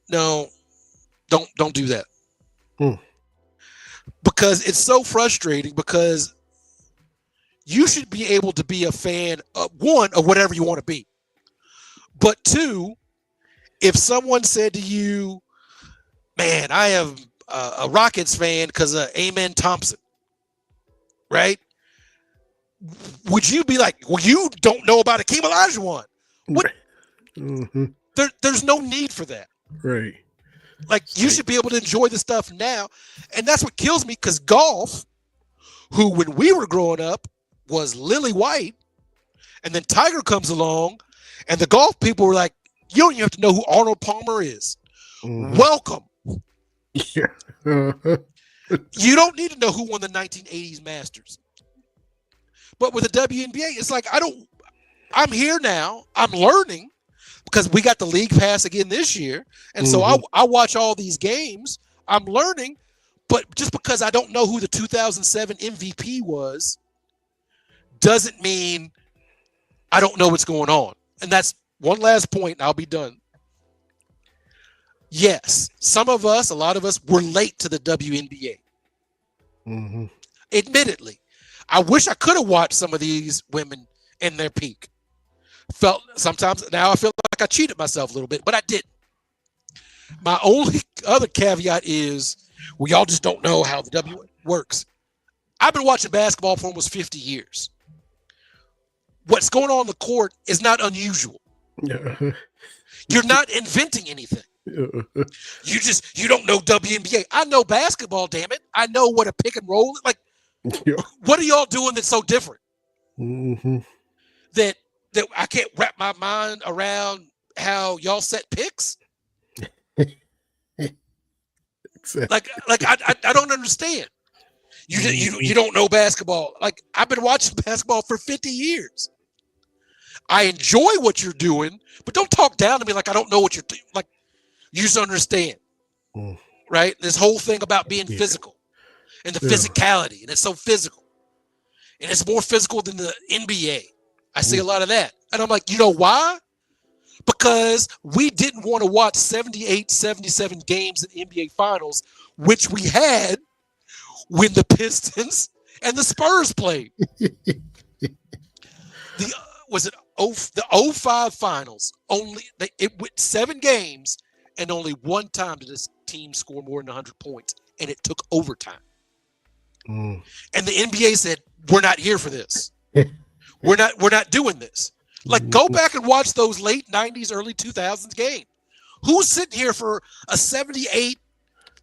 C: don't do that. Because it's so frustrating, because you should be able to be a fan of, one, of whatever you want to be. But two, if someone said to you, man, I am a Rockets fan because of Amen Thompson, right? Would you be like, well, you don't know about Akeem Olajuwon? What?
B: Mm-hmm.
C: There's no need for that.
B: Right.
C: Like, you should be able to enjoy the stuff now. And that's what kills me, because golf, who when we were growing up was Lily White, and then Tiger comes along, and the golf people were like, you don't even have to know who Arnold Palmer is. Mm-hmm. Welcome.
B: Yeah.
C: You don't need to know who won the 1980s Masters. But with the WNBA, it's like, I'm here now. I'm learning, because we got the league pass again this year. And so I watch all these games. I'm learning. But just because I don't know who the 2007 MVP was doesn't mean I don't know what's going on. And that's one last point, and I'll be done. Yes, a lot of us were late to the WNBA.
B: Mm-hmm.
C: Admittedly. I wish I could have watched some of these women in their peak. Sometimes now I feel like I cheated myself a little bit, but I didn't. My only other caveat is we all just don't know how the W works. I've been watching basketball for almost 50 years. What's going on the court is not unusual.
B: Yeah.
C: You're not inventing anything. You don't know WNBA. I know basketball, damn it. I know what a pick and roll is. Like, what are y'all doing that's so different?
B: Mm-hmm.
C: That I can't wrap my mind around how y'all set picks.
B: Exactly.
C: Like I don't understand. You don't know basketball. Like, I've been watching basketball for 50 years. I enjoy what you're doing, but don't talk down to me like I don't know what you're doing. Like, you just understand. right? This whole thing about being
B: Yeah.
C: physical and the
B: Yeah.
C: physicality, and it's so physical. And it's more physical than the NBA. I see a lot of that. And I'm like, you know why? Because we didn't want to watch 78, 77 games in NBA Finals, which we had when the Pistons and the Spurs played. Was it the 05 Finals? It went 7 games, and only one time did this team score more than 100 points, and it took overtime. And the NBA said, "We're not here for this. We're not doing this." Like, go back and watch those late 90s, early 2000s games. Who's sitting here for a 78,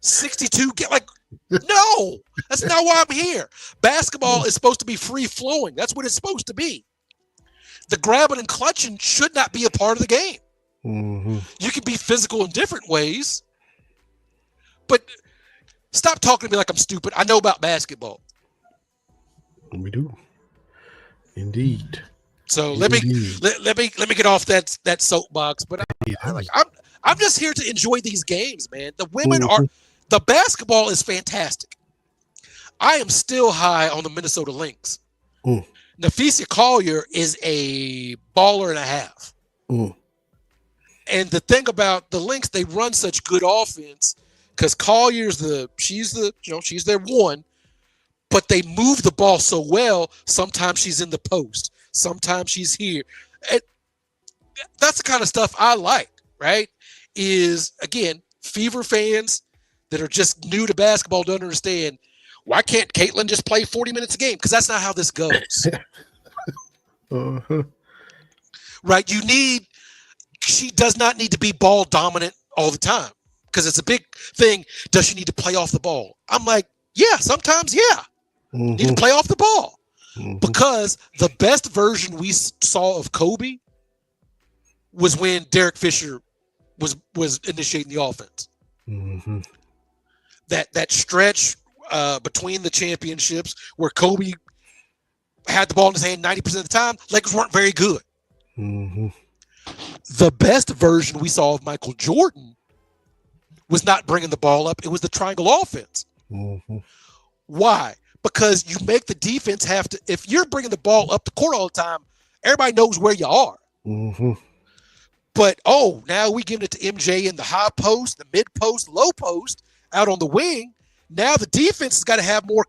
C: 62 game? Like, no, that's not why I'm here. Basketball is supposed to be free flowing. That's what it's supposed to be. The grabbing and clutching should not be a part of the game. You can be physical in different ways, but stop talking to me like I'm stupid. I know about basketball.
B: We do, indeed.
C: So let me get off that soapbox. But I'm just here to enjoy these games, man. The women the basketball is fantastic. I am still high on the Minnesota Lynx. Nafisa Collier is a baller and a half. And the thing about the Lynx, they run such good offense because Collier's she's their one, but they move the ball so well. Sometimes she's in the post. Sometimes she's here. That's the kind of stuff I like, right? Is, again, Fever fans that are just new to basketball don't understand, why can't Caitlin just play 40 minutes a game? Because that's not how this goes. Right? She does not need to be ball dominant all the time because it's a big thing. Does she need to play off the ball? I'm like, yeah, sometimes, yeah. Need to play off the ball. Because the best version we saw of Kobe was when Derek Fisher was initiating the offense. That stretch between the championships where Kobe had the ball in his hand 90% of the time, Lakers weren't very good. The best version we saw of Michael Jordan was not bringing the ball up. It was the triangle offense. Why? Because you make the defense have to, if you're bringing the ball up the court all the time, everybody knows where you are. But, now we giving it to MJ in the high post, the mid post, low post, out on the wing. Now the defense has got to have more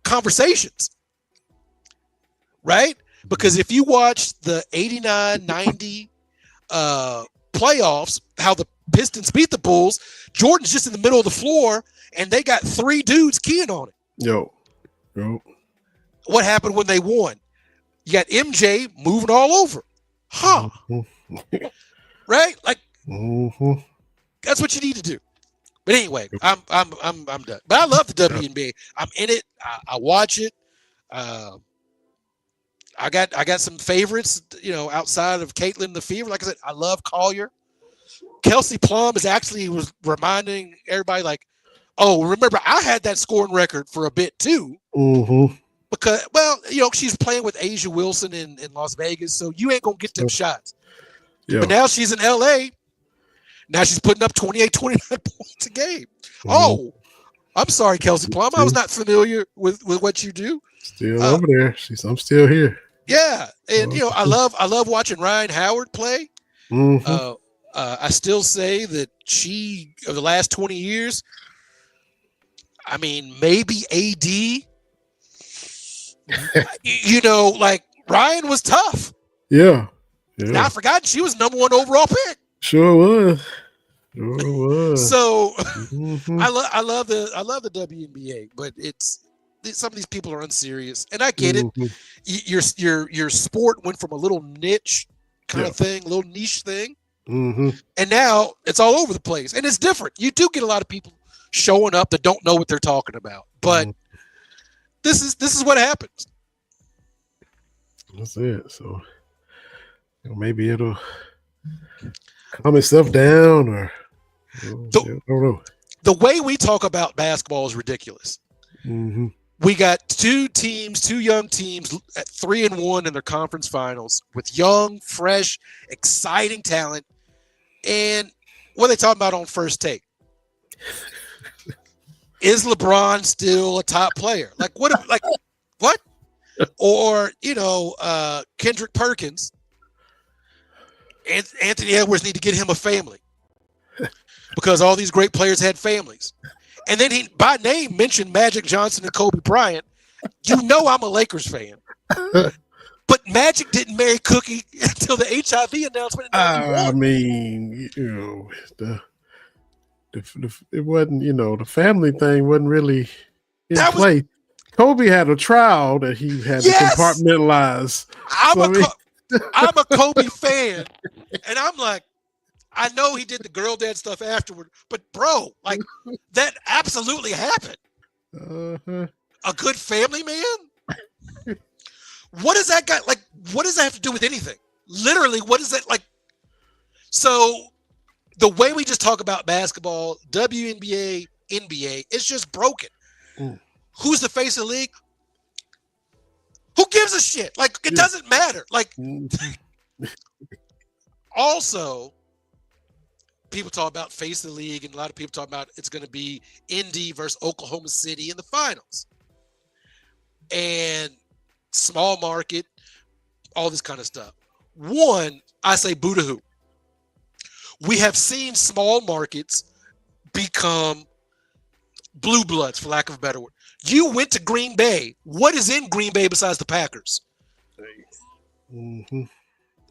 C: conversations, right? Because if you watch the 89-90 playoffs, how the Pistons beat the Bulls, Jordan's just in the middle of the floor, and they got 3 dudes keying on it.
B: Yo.
C: What happened when they won? You got MJ moving all over. Right? Like, that's what you need to do. But anyway, I'm done. But I love the WNBA. I'm in it. I watch it. I got some favorites, outside of Caitlin the Fever. Like I said, I love Collier. Kelsey Plum was reminding everybody, like, remember, I had that scoring record for a bit too. Because, she's playing with Asia Wilson in Las Vegas, so you ain't going to get them shots. Yeah. But now she's in L.A. Now she's putting up 28, 29 points a game. I'm sorry, Kelsey Plum. I was not familiar with what you do.
B: Still over there. I'm still here.
C: Yeah. And, I love watching Ryan Howard play. I still say that she, of the last 20 years, I mean, maybe AD, like Ryan was tough.
B: Yeah.
C: And I forgot she was number 1 overall pick.
B: Sure was.
C: So I love the WNBA, but some of these people are unserious, and I get it. Your sport went from a little niche kind of thing, a little niche thing, and now it's all over the place, and it's different. You do get a lot of people showing up that don't know what they're talking about, but this is what happens.
B: That's it. So maybe it'll calm itself down, or I don't know.
C: The way we talk about basketball is ridiculous. We got 2 young teams at 3-1 in their conference finals with young, fresh, exciting talent. And what are they talking about on First Take? is LeBron still a top player? Like what? What? Or Kendrick Perkins and Anthony Edwards need to get him a family because all these great players had families. And then he, by name, mentioned Magic Johnson and Kobe Bryant. You know I'm a Lakers fan. But Magic didn't marry Cookie until the HIV announcement in 91.
B: I mean, it wasn't, the family thing wasn't really in play. Kobe had a trial that he had to compartmentalize.
C: I'm a Kobe fan, and I'm like, I know he did the girl dad stuff afterward, but bro, like that absolutely happened. A good family man? What does that got? Like, what does that have to do with anything? Literally, what is that like? So the way we just talk about basketball, WNBA, NBA, it's just broken. Ooh. Who's the face of the league? Who gives a shit? Like, it doesn't matter. Like, also, people talk about face of the league, and a lot of people talk about it's going to be Indy versus Oklahoma City in the finals. And small market, all this kind of stuff. One, I say boo to who. We have seen small markets become blue bloods, for lack of a better word. You went to Green Bay. What is in Green Bay besides the Packers? Mm-hmm.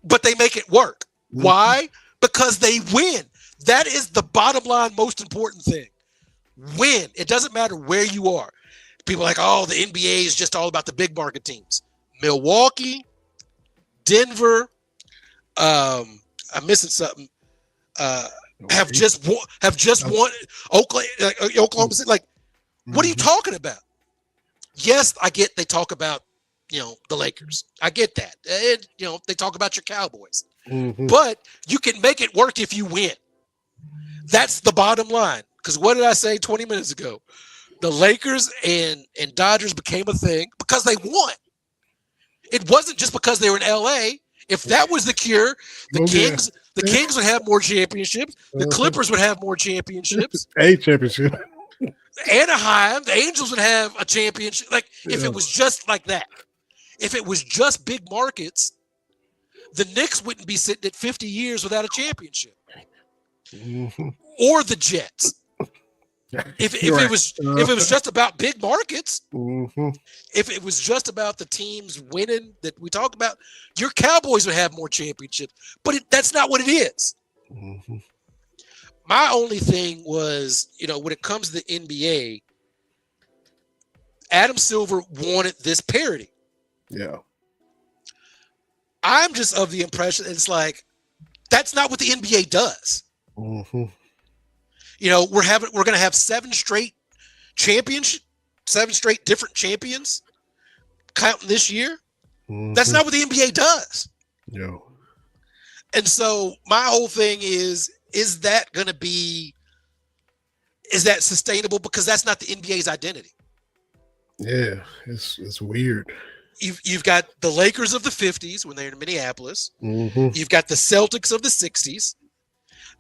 C: But they make it work. Mm-hmm. Why? Because they win. That is the bottom line, most important thing. Win. It doesn't matter where you are. People are like, oh, the NBA is just all about the big market teams. Milwaukee, Denver, I'm missing something. Have just won Oklahoma City. Like, what are you talking about? Yes, I get they talk about, the Lakers. I get that. And, they talk about your Cowboys. Mm-hmm. But you can make it work if you win. That's the bottom line. Because what did I say 20 minutes ago? The Lakers and Dodgers became a thing because they won. It wasn't just because they were in LA. If that was the cure, the Kings would have more championships. The Clippers would have more championships.
B: A championship.
C: Anaheim, the Angels would have a championship. Like, if it was just like that. If it was just big markets, the Knicks wouldn't be sitting at 50 years without a championship. Mm-hmm. Or the Jets. If it was just about big markets, mm-hmm. If it was just about the teams winning that we talk about, your Cowboys would have more championships. But that's not what it is. Mm-hmm. My only thing was, when it comes to the NBA, Adam Silver wanted this parity.
B: Yeah.
C: I'm just of the impression it's like, that's not what the NBA does. Mm-hmm. We're going to have 7 straight different champions counting this year. Mm-hmm. That's not what the NBA does.
B: No.
C: And so my whole thing is that going to be, is that sustainable? Because that's not the NBA's identity.
B: Yeah, it's weird.
C: You've got the Lakers of the 50s when they're in Minneapolis. Mm-hmm. You've got the Celtics of the 60s.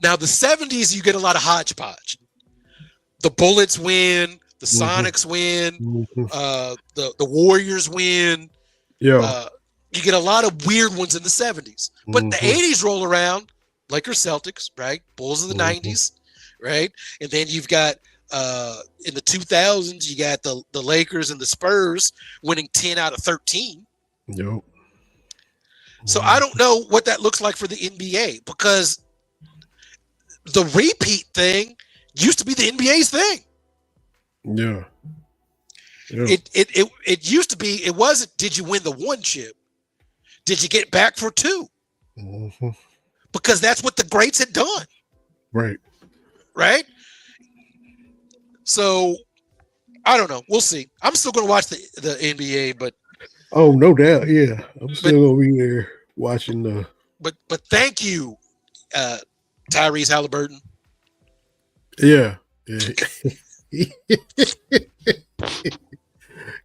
C: Now, the 70s, you get a lot of hodgepodge. The Bullets win. The Sonics win. Mm-hmm. The Warriors win.
B: Yeah.
C: You get a lot of weird ones in the 70s. But the 80s roll around. Lakers, Celtics, right? Bulls of the 90s, right? And then you've got, in the 2000s, you got the Lakers and the Spurs winning 10 out of 13.
B: Yep.
C: So I don't know what that looks like for the NBA because the repeat thing used to be the NBA's thing.
B: Yeah.
C: It used to be, it wasn't, did you win the 1 chip? Did you get back for 2? Mm-hmm. Because that's what the greats had done.
B: Right.
C: Right? So, I don't know. We'll see. I'm still going to watch the NBA, but.
B: Oh, no doubt. Yeah. I'm still going to be there watching the.
C: But thank you, Tyrese Halliburton.
B: Yeah.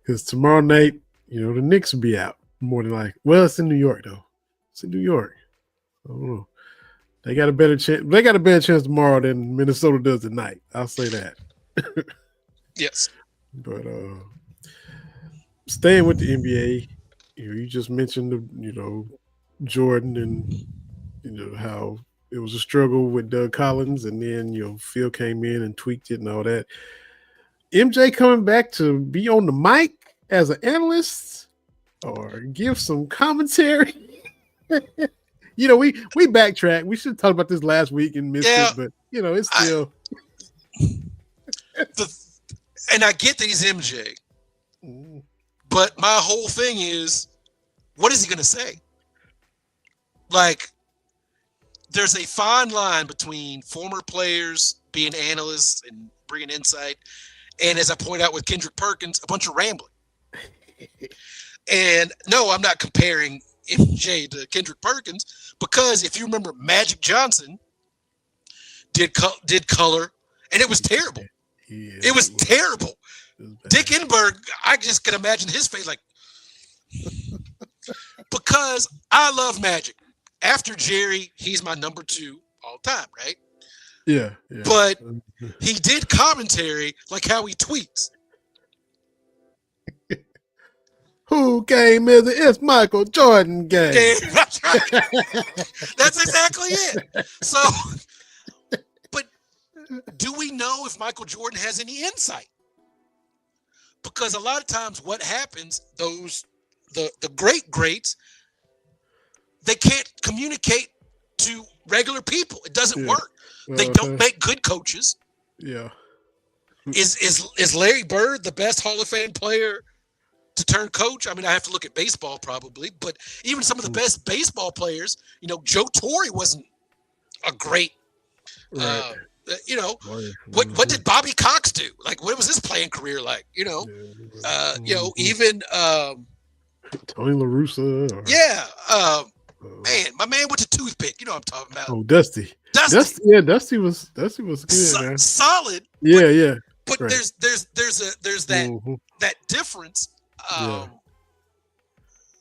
B: Because tomorrow night, the Knicks will be out more than likely. Well, it's in New York, though. It's in New York. I don't know. They got a better chance. They got a better chance tomorrow than Minnesota does tonight. I'll say that.
C: Yes.
B: But staying with the NBA, you just mentioned Jordan and how it was a struggle with Doug Collins, and then Phil came in and tweaked it and all that. MJ coming back to be on the mic as an analyst or give some commentary. We backtrack. We should talk about this last week and missed it, but it's still.
C: And I get that he's MJ, but my whole thing is, what is he going to say? Like, there's a fine line between former players being analysts and bringing insight, and as I point out with Kendrick Perkins, a bunch of rambling. And no, I'm not comparing MJ to Kendrick Perkins, because if you remember, Magic Johnson did color, and it was terrible. It was terrible. Dick Enberg, I just can imagine his face, like, because I love Magic. After Jerry, he's my number 2 all time, right?
B: Yeah.
C: But he did commentary like how he tweets.
B: Who game is it? It's Michael Jordan game.
C: That's right. That's exactly it. So, but do we know if Michael Jordan has any insight? Because a lot of times what happens, the great greats, they can't communicate to regular people. It doesn't work. They don't make good coaches.
B: Yeah.
C: Is Larry Bird the best Hall of Fame player to turn coach? I mean, I have to look at baseball probably, but even some of the best baseball players, Joe Torre wasn't a great,
B: right.
C: What did Bobby Cox do? Like, what was his playing career like? Even
B: Tony La Russa.
C: Man, my man with the toothpick. You know what I'm talking about.
B: Oh, Dusty. Dusty was good, man.
C: Solid.
B: Yeah.
C: But right. there's that difference.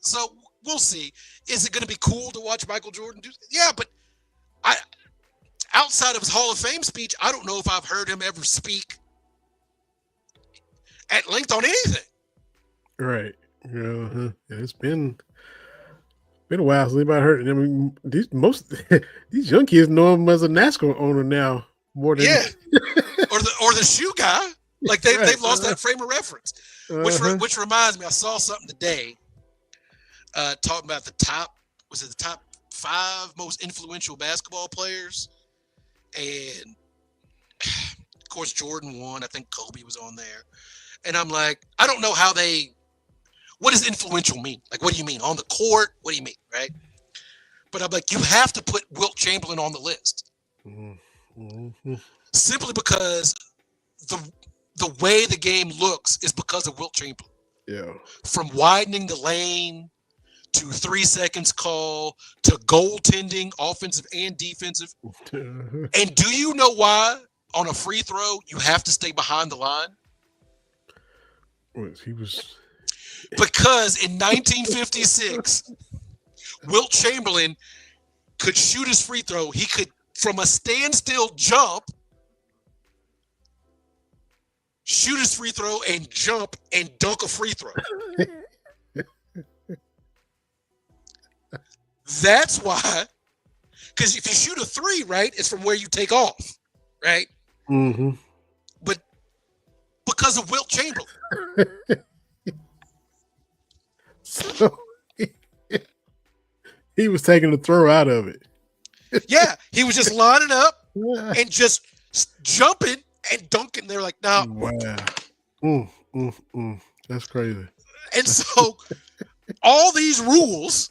C: So we'll see. Is it going to be cool to watch Michael Jordan do? Yeah, but outside of his Hall of Fame speech, I don't know if I've heard him ever speak at length on anything.
B: Right. Yeah, it's been a while since anybody heard it. I mean, these young kids know him as a NASCAR owner now more than
C: or the shoe guy. Like they've lost that frame of reference. Which reminds me, I saw something today talking about the top 5 most influential basketball players, and of course Jordan won. I think Kobe was on there, and I'm like, I don't know what does influential mean? Like, what do you mean on the court? What do you mean, right? But I'm like, you have to put Wilt Chamberlain on the list, simply because the way the game looks is because of Wilt Chamberlain.
B: Yeah. From
C: widening the lane to 3 seconds call to goaltending, offensive and defensive. And do you know why on a free throw you have to stay behind the line? Because in 1956, Wilt Chamberlain could shoot his free throw. He could, from a standstill jump, shoot his free throw and jump and dunk a free throw. That's why, because if you shoot a 3, right, it's from where you take off, right?
B: Mm-hmm.
C: But because of Wilt Chamberlain.
B: So he was taking the throw out of it.
C: Yeah, he was just lining up and just jumping and dunking. They're like, no.
B: Wow. That's crazy.
C: And so all these rules,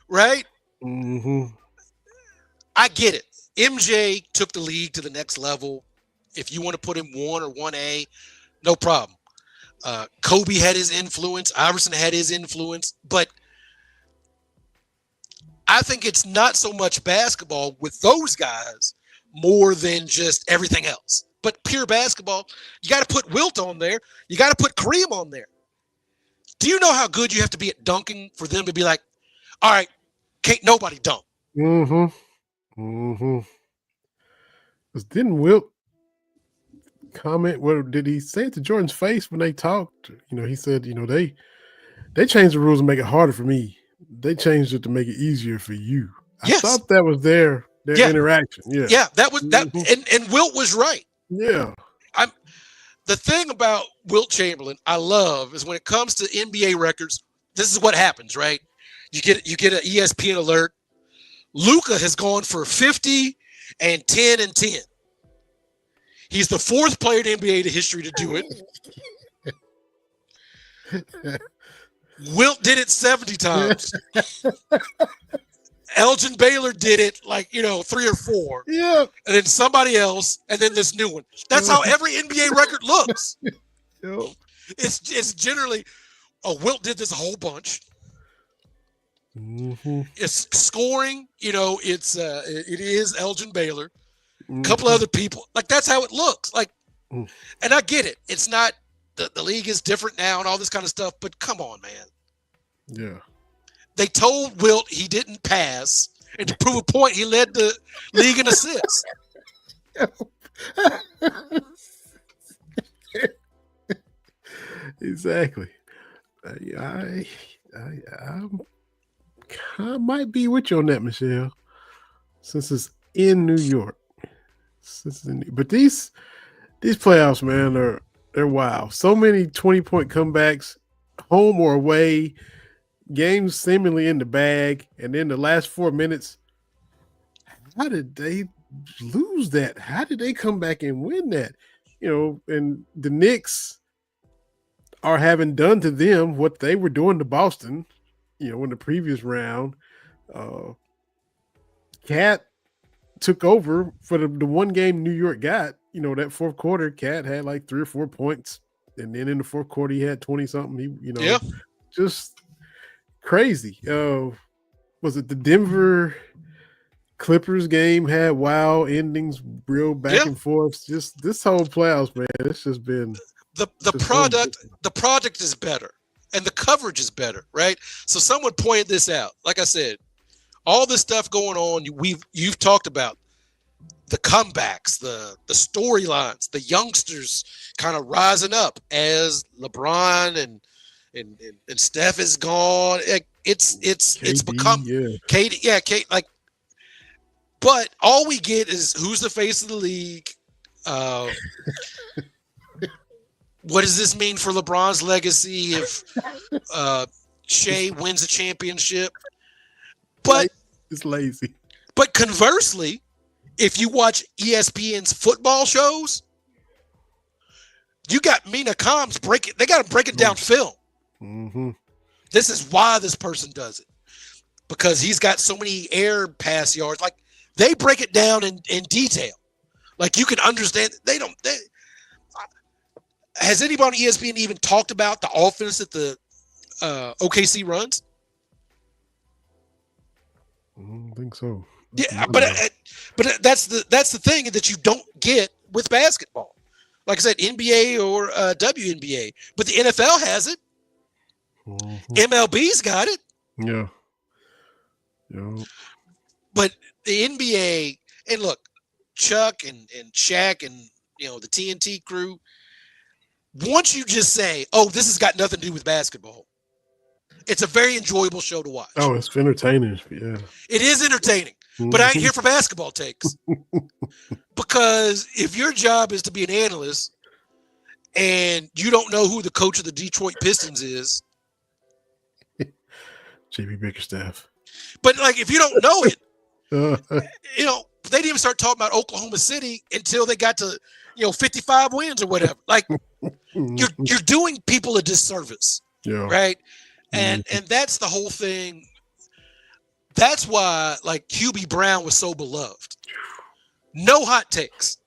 C: right?
B: Mm-hmm.
C: I get it. MJ took the league to the next level. If you want to put him 1 or 1A, no problem. Kobe had his influence. Iverson had his influence. But I think it's not so much basketball with those guys more than just everything else. But pure basketball, you got to put Wilt on there. You got to put Kareem on there. Do you know how good you have to be at dunking for them to be like, all right, can't nobody dunk?
B: Mm-hmm. Mm-hmm. Didn't Wilt comment? What did he say it to Jordan's face when they talked? He said, they changed the rules to make it harder for me. They changed it to make it easier for you. I
C: Yes.
B: thought that was their interaction. Yeah.
C: Yeah, that was that, and Wilt was right.
B: Yeah.
C: The thing about Wilt Chamberlain I love is when it comes to NBA records, this is what happens, right? You get an ESPN alert. Luka has gone for 50 and 10 and 10. He's the fourth player in NBA history to do it. Wilt did it 70 times. Elgin Baylor did it 3 or 4.
B: Yeah.
C: And then somebody else, and then this new one. That's how every NBA record looks.
B: Yep.
C: It's generally, Wilt did this a whole bunch.
B: Mm-hmm.
C: It's scoring, it is Elgin Baylor. A couple other people. That's how it looks. And I get it. It's not, the league is different now and all this kind of stuff, but come on, man.
B: Yeah.
C: They told Wilt he didn't pass, and to prove a point, he led the league in assists.
B: Exactly. I might be with you on that, Michelle, since it's in New York. But these playoffs, man, they're wild. So many 20-point comebacks, home or away. Games seemingly in the bag, and then the last 4 minutes, how did they lose that? How did they come back and win that? And the Knicks are having done to them what they were doing to Boston, in the previous round. Cat took over for the one game New York got. That fourth quarter, Cat had 3 or 4 points, and then in the fourth quarter he had 20-something. Just crazy. Was it the Denver Clippers game had wild endings, real back and forth? Just this whole playoffs, man, it's just been
C: the product is better and the coverage is better, right? So someone pointed this out. Like I said, all this stuff going on, you've talked about the comebacks, the storylines, the youngsters kind of rising up as LeBron and Steph is gone. It's
B: KD,
C: become KD, Kate. But all we get is who's the face of the league. What does this mean for LeBron's legacy if Shea wins a championship? But
B: it's lazy.
C: But conversely, if you watch ESPN's football shows, you got Mina Kimes they got to break it down film.
B: Mm-hmm.
C: This is why this person does it, because he's got so many air pass yards. They break it down in detail. You can understand. Has anybody on ESPN even talked about the offense that the OKC runs?
B: I don't think so.
C: Yeah, but that's the thing that you don't get with basketball. Like I said, NBA or WNBA, but the NFL has it. Mm-hmm. MLB's got it.
B: Yeah.
C: But the NBA, and look, Chuck and Shaq and the TNT crew, once you just say, "Oh, this has got nothing to do with basketball," it's a very enjoyable show to watch.
B: Oh, it's entertaining. Yeah,
C: it is entertaining. Mm-hmm. But I ain't here for basketball takes. Because if your job is to be an analyst and you don't know who the coach of the Detroit Pistons is,
B: JB Bickerstaff.
C: But if you don't know it, they didn't even start talking about Oklahoma City until they got to 55 wins or whatever. You're doing people a disservice, right? And that's the whole thing. That's why Hubie Brown was so beloved. No hot takes.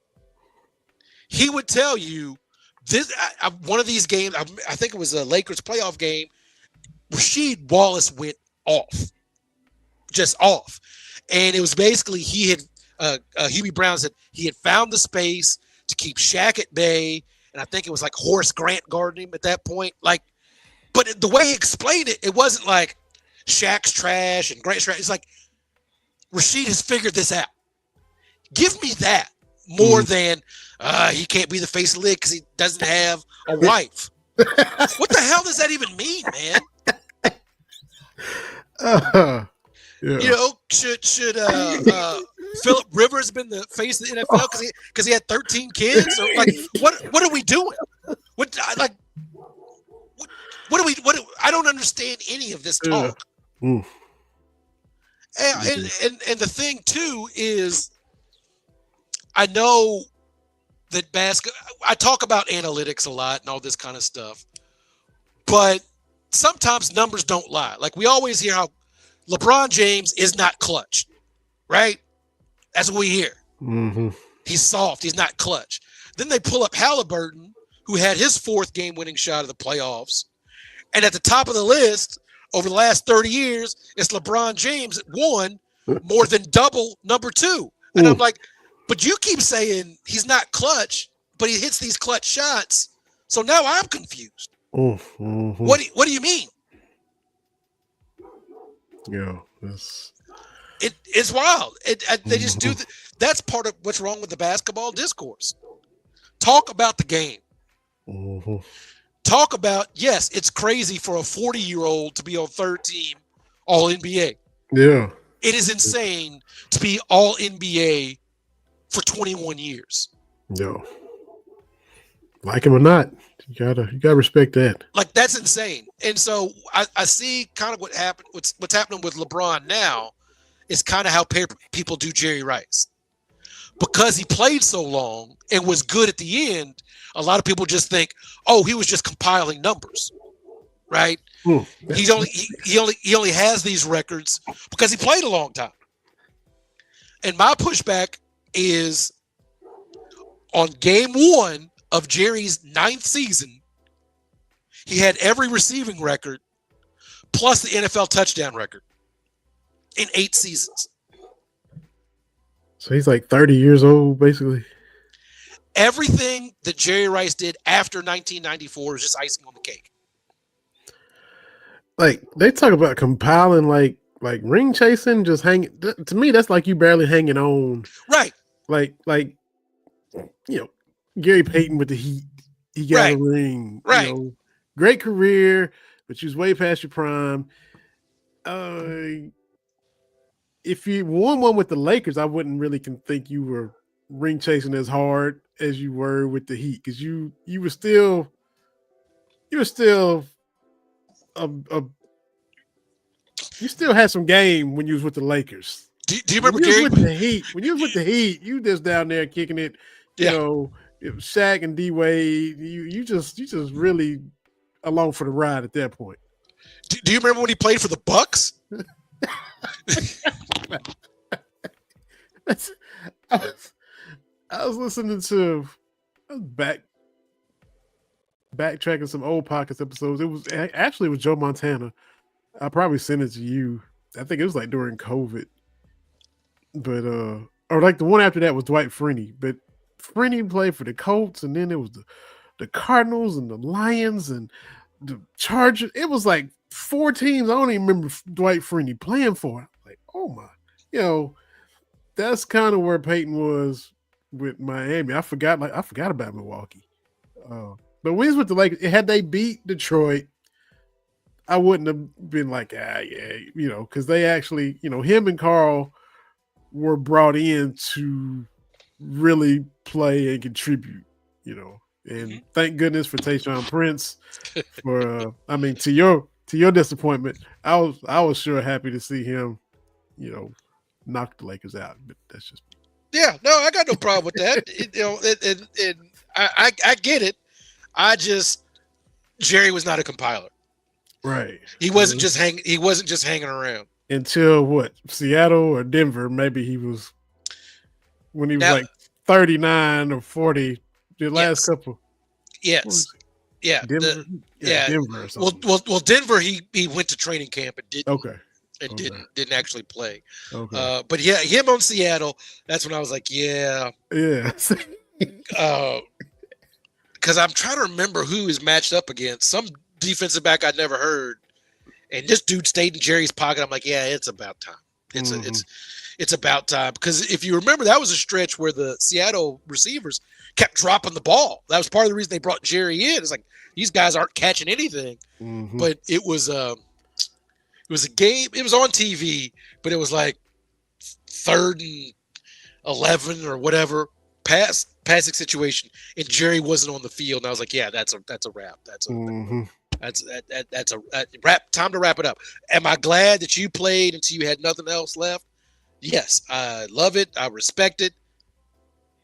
C: He would tell you this. One of these games, I think it was a Lakers playoff game. Rasheed Wallace went off, just off, and it was basically he had Hubie Brown said he had found the space to keep Shaq at bay, and I think it was Horace Grant guarding him at that point. But the way he explained it, it wasn't like Shaq's trash and Grant's trash. It's Rasheed has figured this out. Give me that. more than he can't be the face of the league because he doesn't have a wife. What the hell does that even mean, man?
B: Yeah.
C: You know, should Philip Rivers been the face of the NFL because he had 13 kids? Or like, what are we doing? What are we? I don't understand any of this talk. And the thing too is, I know that I talk about analytics a lot and all this kind of stuff, but sometimes numbers don't lie. Like we always hear how LeBron James is not clutch, right? That's what we hear.
B: Mm-hmm.
C: He's soft. He's not clutch. Then they pull up Halliburton, who had his 4th game-winning shot of the playoffs. And at the top of the list over the last 30 years, it's LeBron James at 1, more than double number 2. And I'm like, but you keep saying he's not clutch, but he hits these clutch shots. So now I'm confused.
B: Mm-hmm.
C: What do you mean?
B: Yeah,
C: it's wild. They just do. That's part of what's wrong with the basketball discourse. Talk about the game.
B: Mm-hmm.
C: Talk about, yes, it's crazy for a 40-year-old to be on 3rd team All NBA.
B: Yeah,
C: it is insane to be All NBA for 21 years.
B: No, like him or not, you gotta respect that.
C: Like that's insane. And so I see kind of what's happening with LeBron now is kind of how people do Jerry Rice. Because he played so long and was good at the end, a lot of people just think, oh, he was just compiling numbers, right? He only has these records because he played a long time. And my pushback is on game 1 of Jerry's 9th season, he had every receiving record plus the NFL touchdown record in 8 seasons.
B: So he's like 30 years old, basically.
C: Everything that Jerry Rice did after 1994 is just icing on the cake.
B: Like they talk about compiling, like ring chasing, just hanging. To me, that's like you barely hanging on.
C: Right.
B: Like Gary Payton with the Heat, he got a ring.
C: Right.
B: Great career, but you was way past your prime. If you won one with the Lakers, I wouldn't really think you were ring chasing as hard as you were with the Heat, because you still had some game when you was with the Lakers.
C: Do you remember
B: Gary?
C: With
B: the Heat, when you was with the Heat, you just down there kicking it. Shaq and D Wade. You just really along for the ride at that point.
C: Do you remember when he played for the Bucks?
B: I was listening to backtracking some old podcast episodes. It was Joe Montana. I probably sent it to you. I think it was like during COVID, but or like the one after that was Dwight Freeney. But Freeney played for the Colts, and then it was the Cardinals and the Lions and the Chargers. It was like 4 teams. I don't even remember Dwight Freeney playing for. Like, oh my, that's kind of where Peyton was with Miami. I forgot about Milwaukee. But when he was with the Lakers, had they beat Detroit, I wouldn't have been like, because they actually, him and Carl were brought in to really play and contribute, and thank goodness for Tayshaun Prince. For to your disappointment, I was sure happy to see him, knock the Lakers out. But that's just
C: I got no problem with that. I get it. Jerry was not a compiler.
B: Right.
C: He wasn't just hanging around
B: until Seattle or Denver. Maybe he was when he was like 39 or 40. The last couple.
C: Yes. Yeah.
B: Denver. Denver or something.
C: Well, Denver. He went to training camp and didn't.
B: Okay.
C: And didn't actually play.
B: Okay.
C: But yeah, him on Seattle. That's when I was like, yeah.
B: Because
C: I'm trying to remember who is matched up against. Some defensive back I'd never heard, and this dude stayed in Jerry's pocket. I'm like, yeah, it's about time. it's about time. Because if you remember, that was a stretch where the Seattle receivers kept dropping the ball. That was part of the reason they brought Jerry in. It's like these guys aren't catching anything.
B: Mm-hmm.
C: But it was a game. It was on TV, but it was like 3rd and 11 or whatever, passing situation, and Jerry wasn't on the field. And I was like, yeah, that's a wrap. That's a wrap. Time to wrap it up. Am I glad that you played until you had nothing else left? Yes, I love it. I respect it.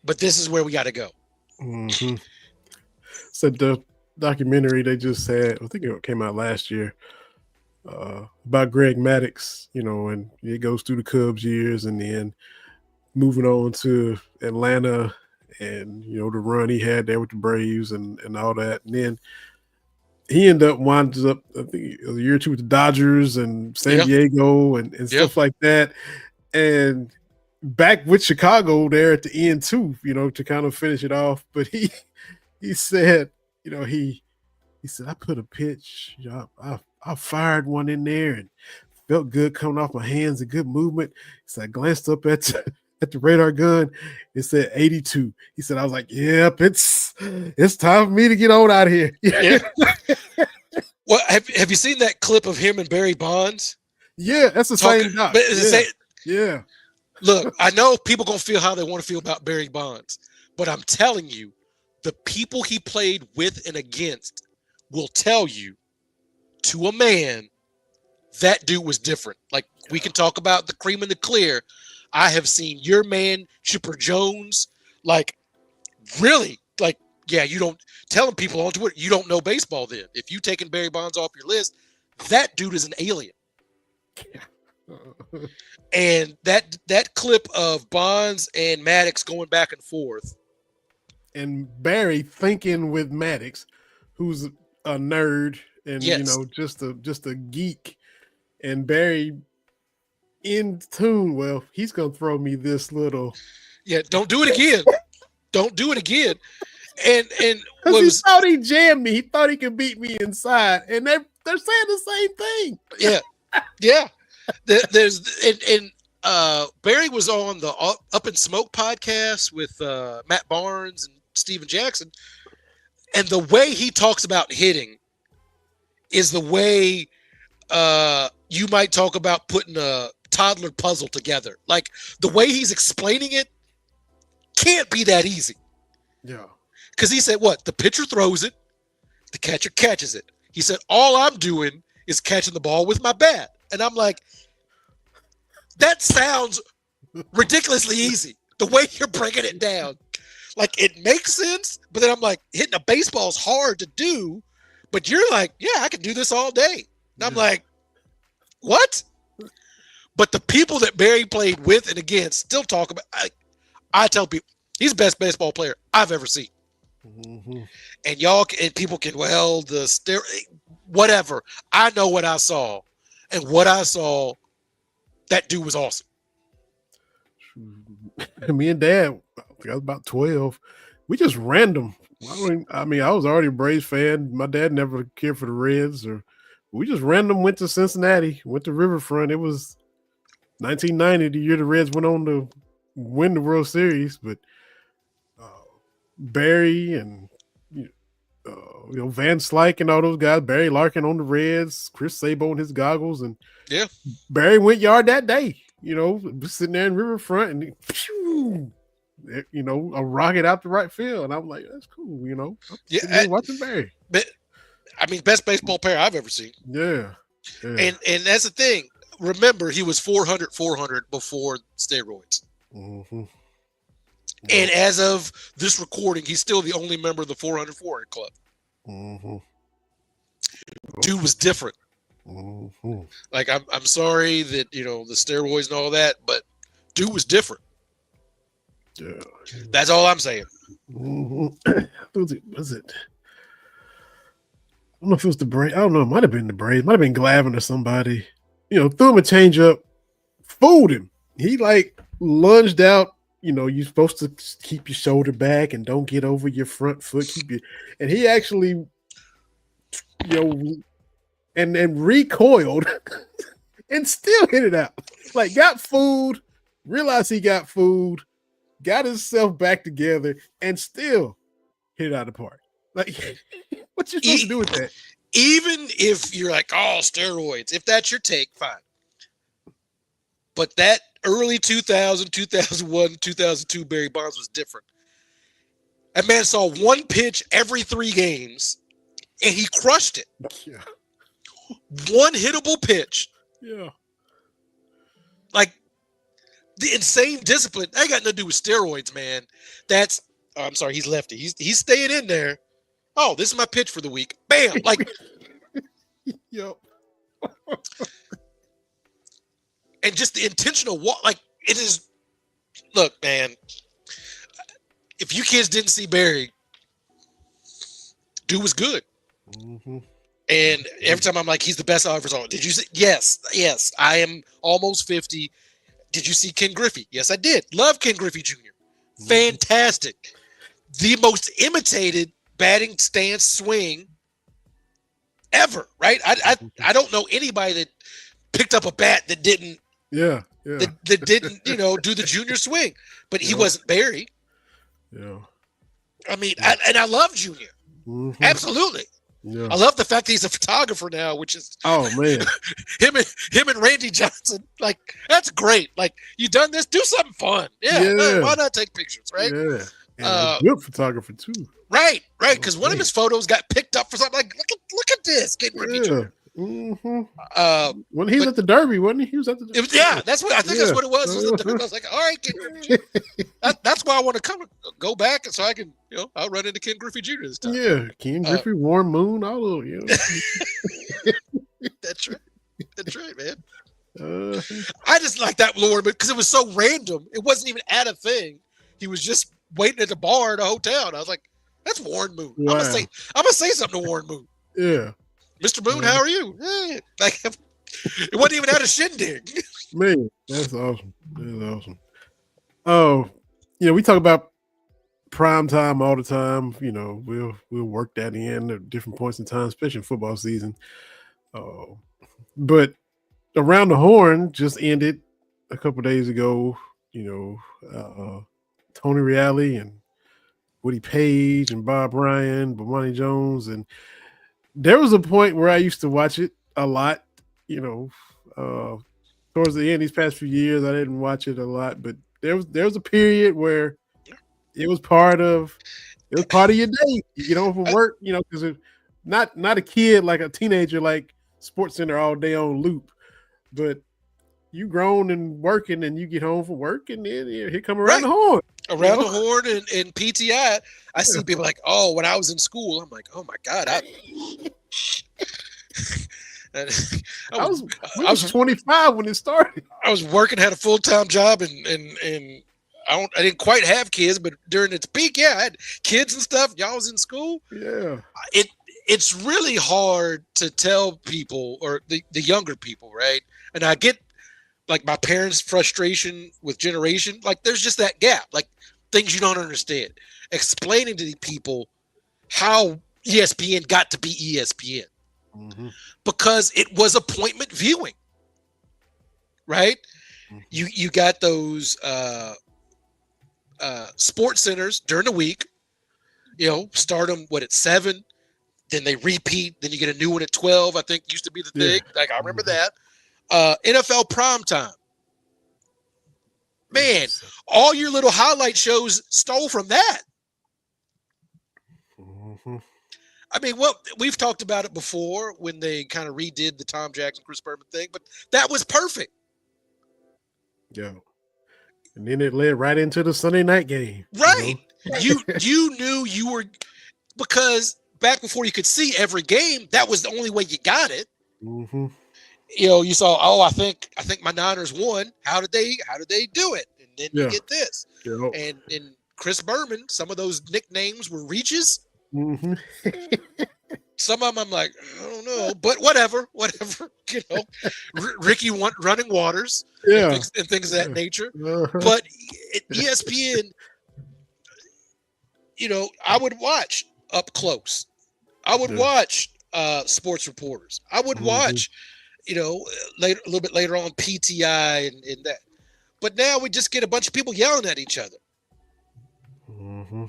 C: But this is where we got to go.
B: Mm-hmm. So the documentary they just had, I think it came out last year, about Greg Maddux, and it goes through the Cubs years and then moving on to Atlanta and, the run he had there with the Braves and all that. And then he winds up, I think, a year or two with the Dodgers and San Diego and stuff like that. And back with Chicago there at the end too, to kind of finish it off. But he said, he said, I put a pitch, I fired one in there and felt good coming off my hands, a good movement. So I glanced up at the radar gun. It said 82. He said, I was like, yep, it's time for me to get on out of here.
C: Yeah. Well, have you seen that clip of him and Barry Bonds?
B: Yeah, that's the same doc. Yeah.
C: Look, I know people gonna feel how they want to feel about Barry Bonds, but I'm telling you, the people he played with and against will tell you to a man that dude was different. Like, we can talk about the cream and the clear. I have seen your man, Chipper Jones, like, really, like, yeah, you don't telling people on Twitter, you don't know baseball then. If you taking Barry Bonds off your list, that dude is an alien. And that clip of Bonds and Maddux going back and forth.
B: And Barry thinking with Maddux, who's a nerd and, just a geek. And Barry in tune, well, he's going to throw me this little.
C: Yeah, don't do it again. Don't do it again. And
B: he thought he jammed me. He thought he could beat me inside. And they're saying the same thing.
C: Yeah. Yeah. Barry was on the Up in Smoke podcast with Matt Barnes and Steven Jackson. And the way he talks about hitting is the way you might talk about putting a toddler puzzle together. Like, the way he's explaining it can't be that easy.
B: Yeah.
C: Because he said, what? The pitcher throws it, the catcher catches it. He said, all I'm doing is catching the ball with my bat. And I'm like, that sounds ridiculously easy. The way you're breaking it down. Like, it makes sense, but then I'm like, hitting a baseball is hard to do, but you're like, yeah, I can do this all day. And I'm like, what? But the people that Barry played with and against still talk about, I tell people, he's the best baseball player I've ever seen.
B: Mm-hmm.
C: And people can, whatever. I know what I saw. And what I saw, that dude was awesome.
B: Me and Dad, I was about 12. We just random. I was already a Braves fan. My dad never cared for the Reds. We just random went to Cincinnati, went to Riverfront. It was 1990, the year the Reds went on to win the World Series. But Barry and Van Slyke and all those guys, Barry Larkin on the Reds, Chris Sabo in his goggles, and Barry went yard that day. Sitting there in Riverfront and a rocket out the right field, and I'm like, that's cool. Watching Barry.
C: But best baseball player I've ever seen.
B: Yeah.
C: And that's the thing. Remember, he was 400 before steroids.
B: Mm-hmm.
C: And as of this recording, he's still the only member of the 400 club.
B: Mm-hmm.
C: Dude was different.
B: Mm-hmm.
C: Like, I'm sorry that, the steroids and all that, but dude was different.
B: Yeah.
C: That's all I'm saying.
B: Mm-hmm. Was it? I don't know if it was the Braves. I don't know. It might have been the Braves. Might have been Glavine or somebody. Threw him a changeup, fooled him. He lunged out. You're supposed to keep your shoulder back and don't get over your front foot. And he actually, and recoiled and still hit it out. Got fooled, realized he got food, got himself back together, and still hit it out of the park. Like, what you supposed to do with that?
C: Even if you're like, oh, steroids, if that's your take, fine. But that early 2000, 2001, 2002 Barry Bonds was different. That man saw one pitch every 3 games, and he crushed it.
B: Yeah.
C: One hittable pitch.
B: Yeah.
C: Like, the insane discipline. That ain't got nothing to do with steroids, man. That's, I'm sorry, he's lefty. He's staying in there. Oh, this is my pitch for the week. Bam! Like,
B: Yep.
C: And just the intentional walk. Like, it is. Look, man. If you kids didn't see Barry, dude was good.
B: Mm-hmm.
C: And every time I'm like, he's the best I ever saw. Did you see? Yes. I am almost 50. Did you see Ken Griffey? Yes, I did. Love Ken Griffey Jr. Fantastic. The most imitated batting stance swing ever, right? I don't know anybody that picked up a bat that didn't that didn't, do the junior swing. But he wasn't Barry.
B: Yeah.
C: I mean, I love Junior.
B: Mm-hmm.
C: Absolutely.
B: Yeah.
C: I love the fact that he's a photographer now, which is
B: man.
C: him and Randy Johnson. Like, that's great. Like, you done this, do something fun. Yeah. Why not take pictures, right?
B: Yeah. And a good photographer too.
C: Right. Because one of his photos got picked up for something. Like, look at this.
B: Mm-hmm. When he was at the Derby, wasn't he? He was at the Derby.
C: That's what I think. That's what it was. It was the Derby. I was like, all right, Ken Griffey Jr. That's why I want to go back, so I can, I'll run into Ken Griffey Jr. this time.
B: Yeah, Ken Griffey, Warren Moon, all of you.
C: That's right, man. I just like that Lord, because it was so random. It wasn't even at a thing. He was just waiting at the bar at a hotel, and I was like, "That's Warren Moon." Wow. I'm gonna say something to Warren Moon.
B: Yeah,
C: Mr. Moon, how are you? Like, it wasn't even at a shindig.
B: Man, that's awesome. That's awesome. Oh, we talk about prime time all the time. We'll work that in at different points in time, especially in football season. But Around the Horn just ended a couple days ago. Tony Reale and Woody Page and Bob Ryan, Bomani Jones, and there was a point where I used to watch it a lot. Towards the end, these past few years, I didn't watch it a lot, but there was a period where it was part of your day. You get home from work, because not a kid like a teenager like Sports Center all day on loop, but you grown and working, and you get home from work, and then here come Around the Horn.
C: Around the Horn and PTI, I see people like, oh, when I was in school, I'm like, oh my God, I was 25 when it started. I was working, had a full-time job, and I didn't quite have kids, but during its peak, I had kids and stuff. Y'all was in school.
B: Yeah.
C: It's really hard to tell people, or the younger people, right? And I get like my parents' frustration with generation. Like, there's just that gap, like things you don't understand. Explaining to the people how ESPN got to be ESPN. Mm-hmm. Because it was appointment viewing, right? Mm-hmm. You got those sports centers during the week, start them at 7, then they repeat, then you get a new one at 12. I think used to be the thing. Like, I remember that. NFL primetime. Man, all your little highlight shows stole from that. Mm-hmm. I mean, we've talked about it before when they kind of redid the Tom Jackson, Chris Berman thing, but that was perfect.
B: Yeah. And then it led right into the Sunday night game.
C: Right. You knew you were, because back before you could see every game, that was the only way you got it. Mm-hmm. You saw, I think my Niners won. How did they do it? And then you get this. Yeah. And Chris Berman, some of those nicknames were reaches. Mm-hmm. Some of them I'm like, I don't know, but whatever, Ricky running waters, and things of that nature. Uh-huh. But ESPN, I would watch Up Close. I would watch sports reporters. I would watch, a little bit later on PTI and that. but now we just get a bunch of people yelling at each other.
B: Mm-hmm.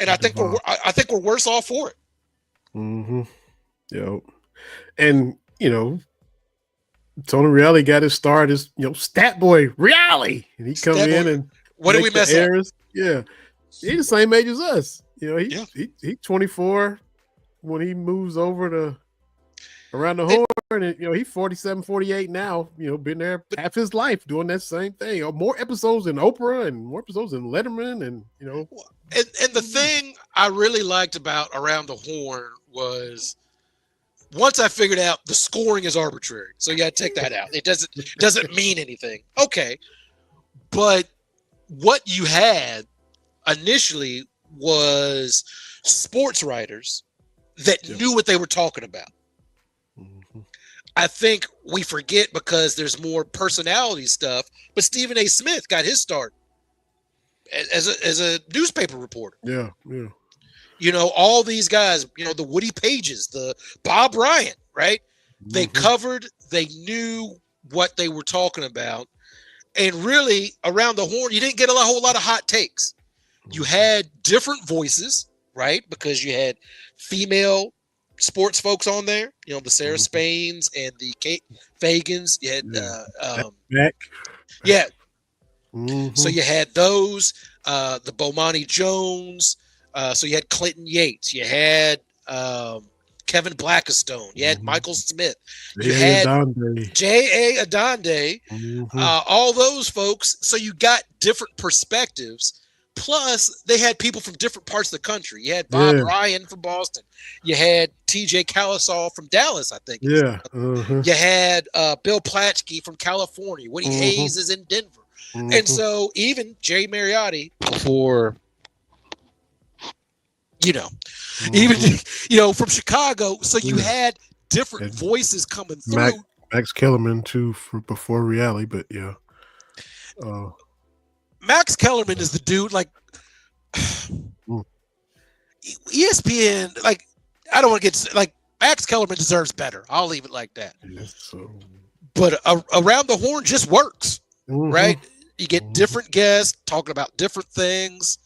C: And I think we're worse off for it.
B: Mm-hmm. Yep. And Tony Reali got his start as Stat Boy Reali, and he come in and
C: what did we mess up?
B: Yeah, he's the same age as us. He's 24 when he moves over to Around the Horn, and he's 47, 48 now. Been there half his life doing that same thing. More episodes than Oprah and more episodes than Letterman, and
C: And the thing I really liked about Around the Horn was, once I figured out the scoring is arbitrary, so you got to take that out. It doesn't mean anything. Okay, but what you had initially was sports writers that knew what they were talking about.
B: Mm-hmm.
C: I think we forget because there's more personality stuff, but Stephen A. Smith got his start as a newspaper reporter.
B: Yeah.
C: All these guys, the Woody Pages, the Bob Ryan, right? Mm-hmm. They covered, they knew what they were talking about. And really, Around the Horn, you didn't get a whole lot of hot takes. You had different voices, right? Because you had female sports folks on there, the Sarah Spains and the Kate Fagans. You had
B: back.
C: Yeah.
B: Mm-hmm.
C: So you had those, the Bomani Jones. So you had Clinton Yates. You had Kevin Blackistone. You had Michael Smith. You had J.A. Adonde.
B: Mm-hmm.
C: All those folks. So you got different perspectives. Plus, they had people from different parts of the country. You had Bob Ryan from Boston. You had T.J. Calisall from Dallas, I think.
B: Yeah.
C: You had Bill Platchkey from California. Woody Hayes is in Denver. And so even Jay Mariotti for, even, from Chicago. So you had different voices coming through.
B: Max Kellerman, too, before Reality, but yeah.
C: Max Kellerman is the dude, ESPN, I don't want to get, Max Kellerman deserves better. I'll leave it like that. But Around the Horn just works, right? You get different guests talking about different things,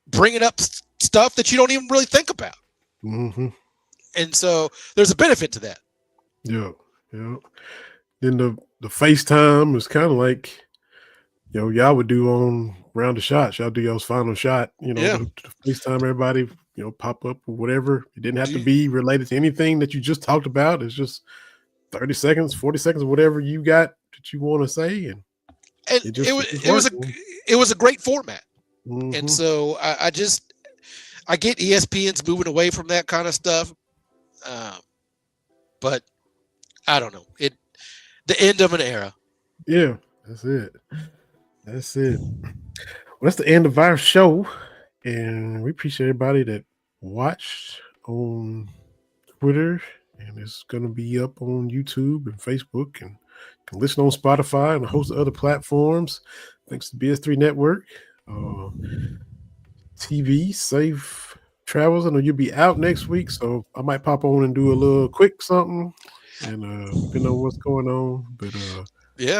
C: bringing up stuff that you don't even really think about.
B: Mm-hmm.
C: And so there's a benefit to that.
B: Yeah. Then the FaceTime was kind of like, y'all would do on Round the Shots. Y'all do y'all's final shot, to FaceTime everybody, pop up or whatever. It didn't have to be related to anything that you just talked about. It's just 30 seconds, 40 seconds, whatever you got that you want to say. And
C: it was a great format. Mm-hmm. And so I get ESPN's moving away from that kind of stuff. But I don't know. The end of an era.
B: Yeah, that's it. Well, that's the end of our show. And we appreciate everybody that watched on Twitter. And it's going to be up on YouTube and Facebook. And you can listen on Spotify and a host of other platforms. Thanks to BS3 Network. TV, safe travels. I know you'll be out next week. So I might pop on and do a little quick something. And depending on what's going on. But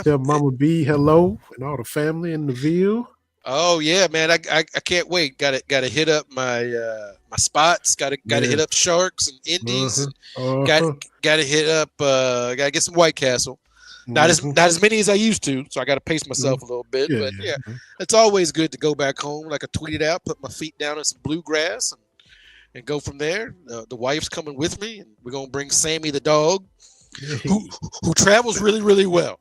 B: tell Mama B hello and all the family in the Ville.
C: Oh yeah, man! I can't wait. Got to hit up my my spots. Got to hit up Sharks and Indies. Got to hit up. Got to get some White Castle. Not as many as I used to, so I got to pace myself a little bit. But it's always good to go back home. Like I tweeted out, put my feet down in some bluegrass and go from there. The wife's coming with me, and we're gonna bring Sammy the dog, who travels really, really well.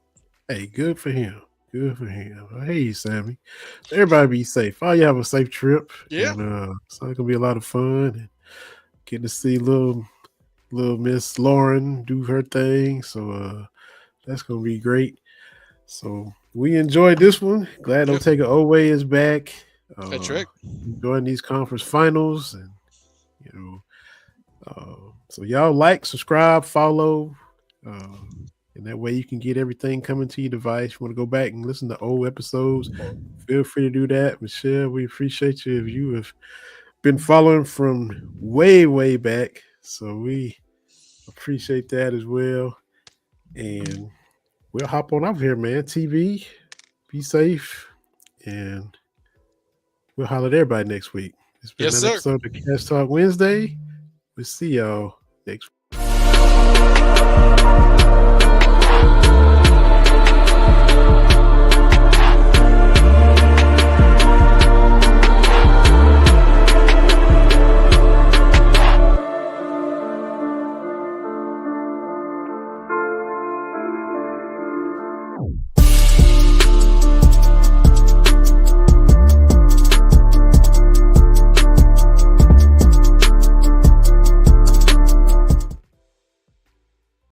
B: Hey, good for him. Good for him. Hey, Sammy. Everybody be safe. All you have a safe trip.
C: Yeah.
B: And, it's going to be a lot of fun. And getting to see little Miss Lauren do her thing. So that's going to be great. So we enjoyed this one. Glad Otega Oweh is back.
C: That's right.
B: Enjoying these conference finals. And, so y'all subscribe, follow. And that way you can get everything coming to your device. You want to go back and listen to old episodes, feel free to do that. Michelle, we appreciate you if you have been following from way, way back. So we appreciate that as well. And we'll hop on up here, man. TV, Be safe, and we'll holler at everybody next week. It's been
C: Yes,
B: another
C: sir.
B: episode of Cats Talk Wednesday. We'll see y'all next week.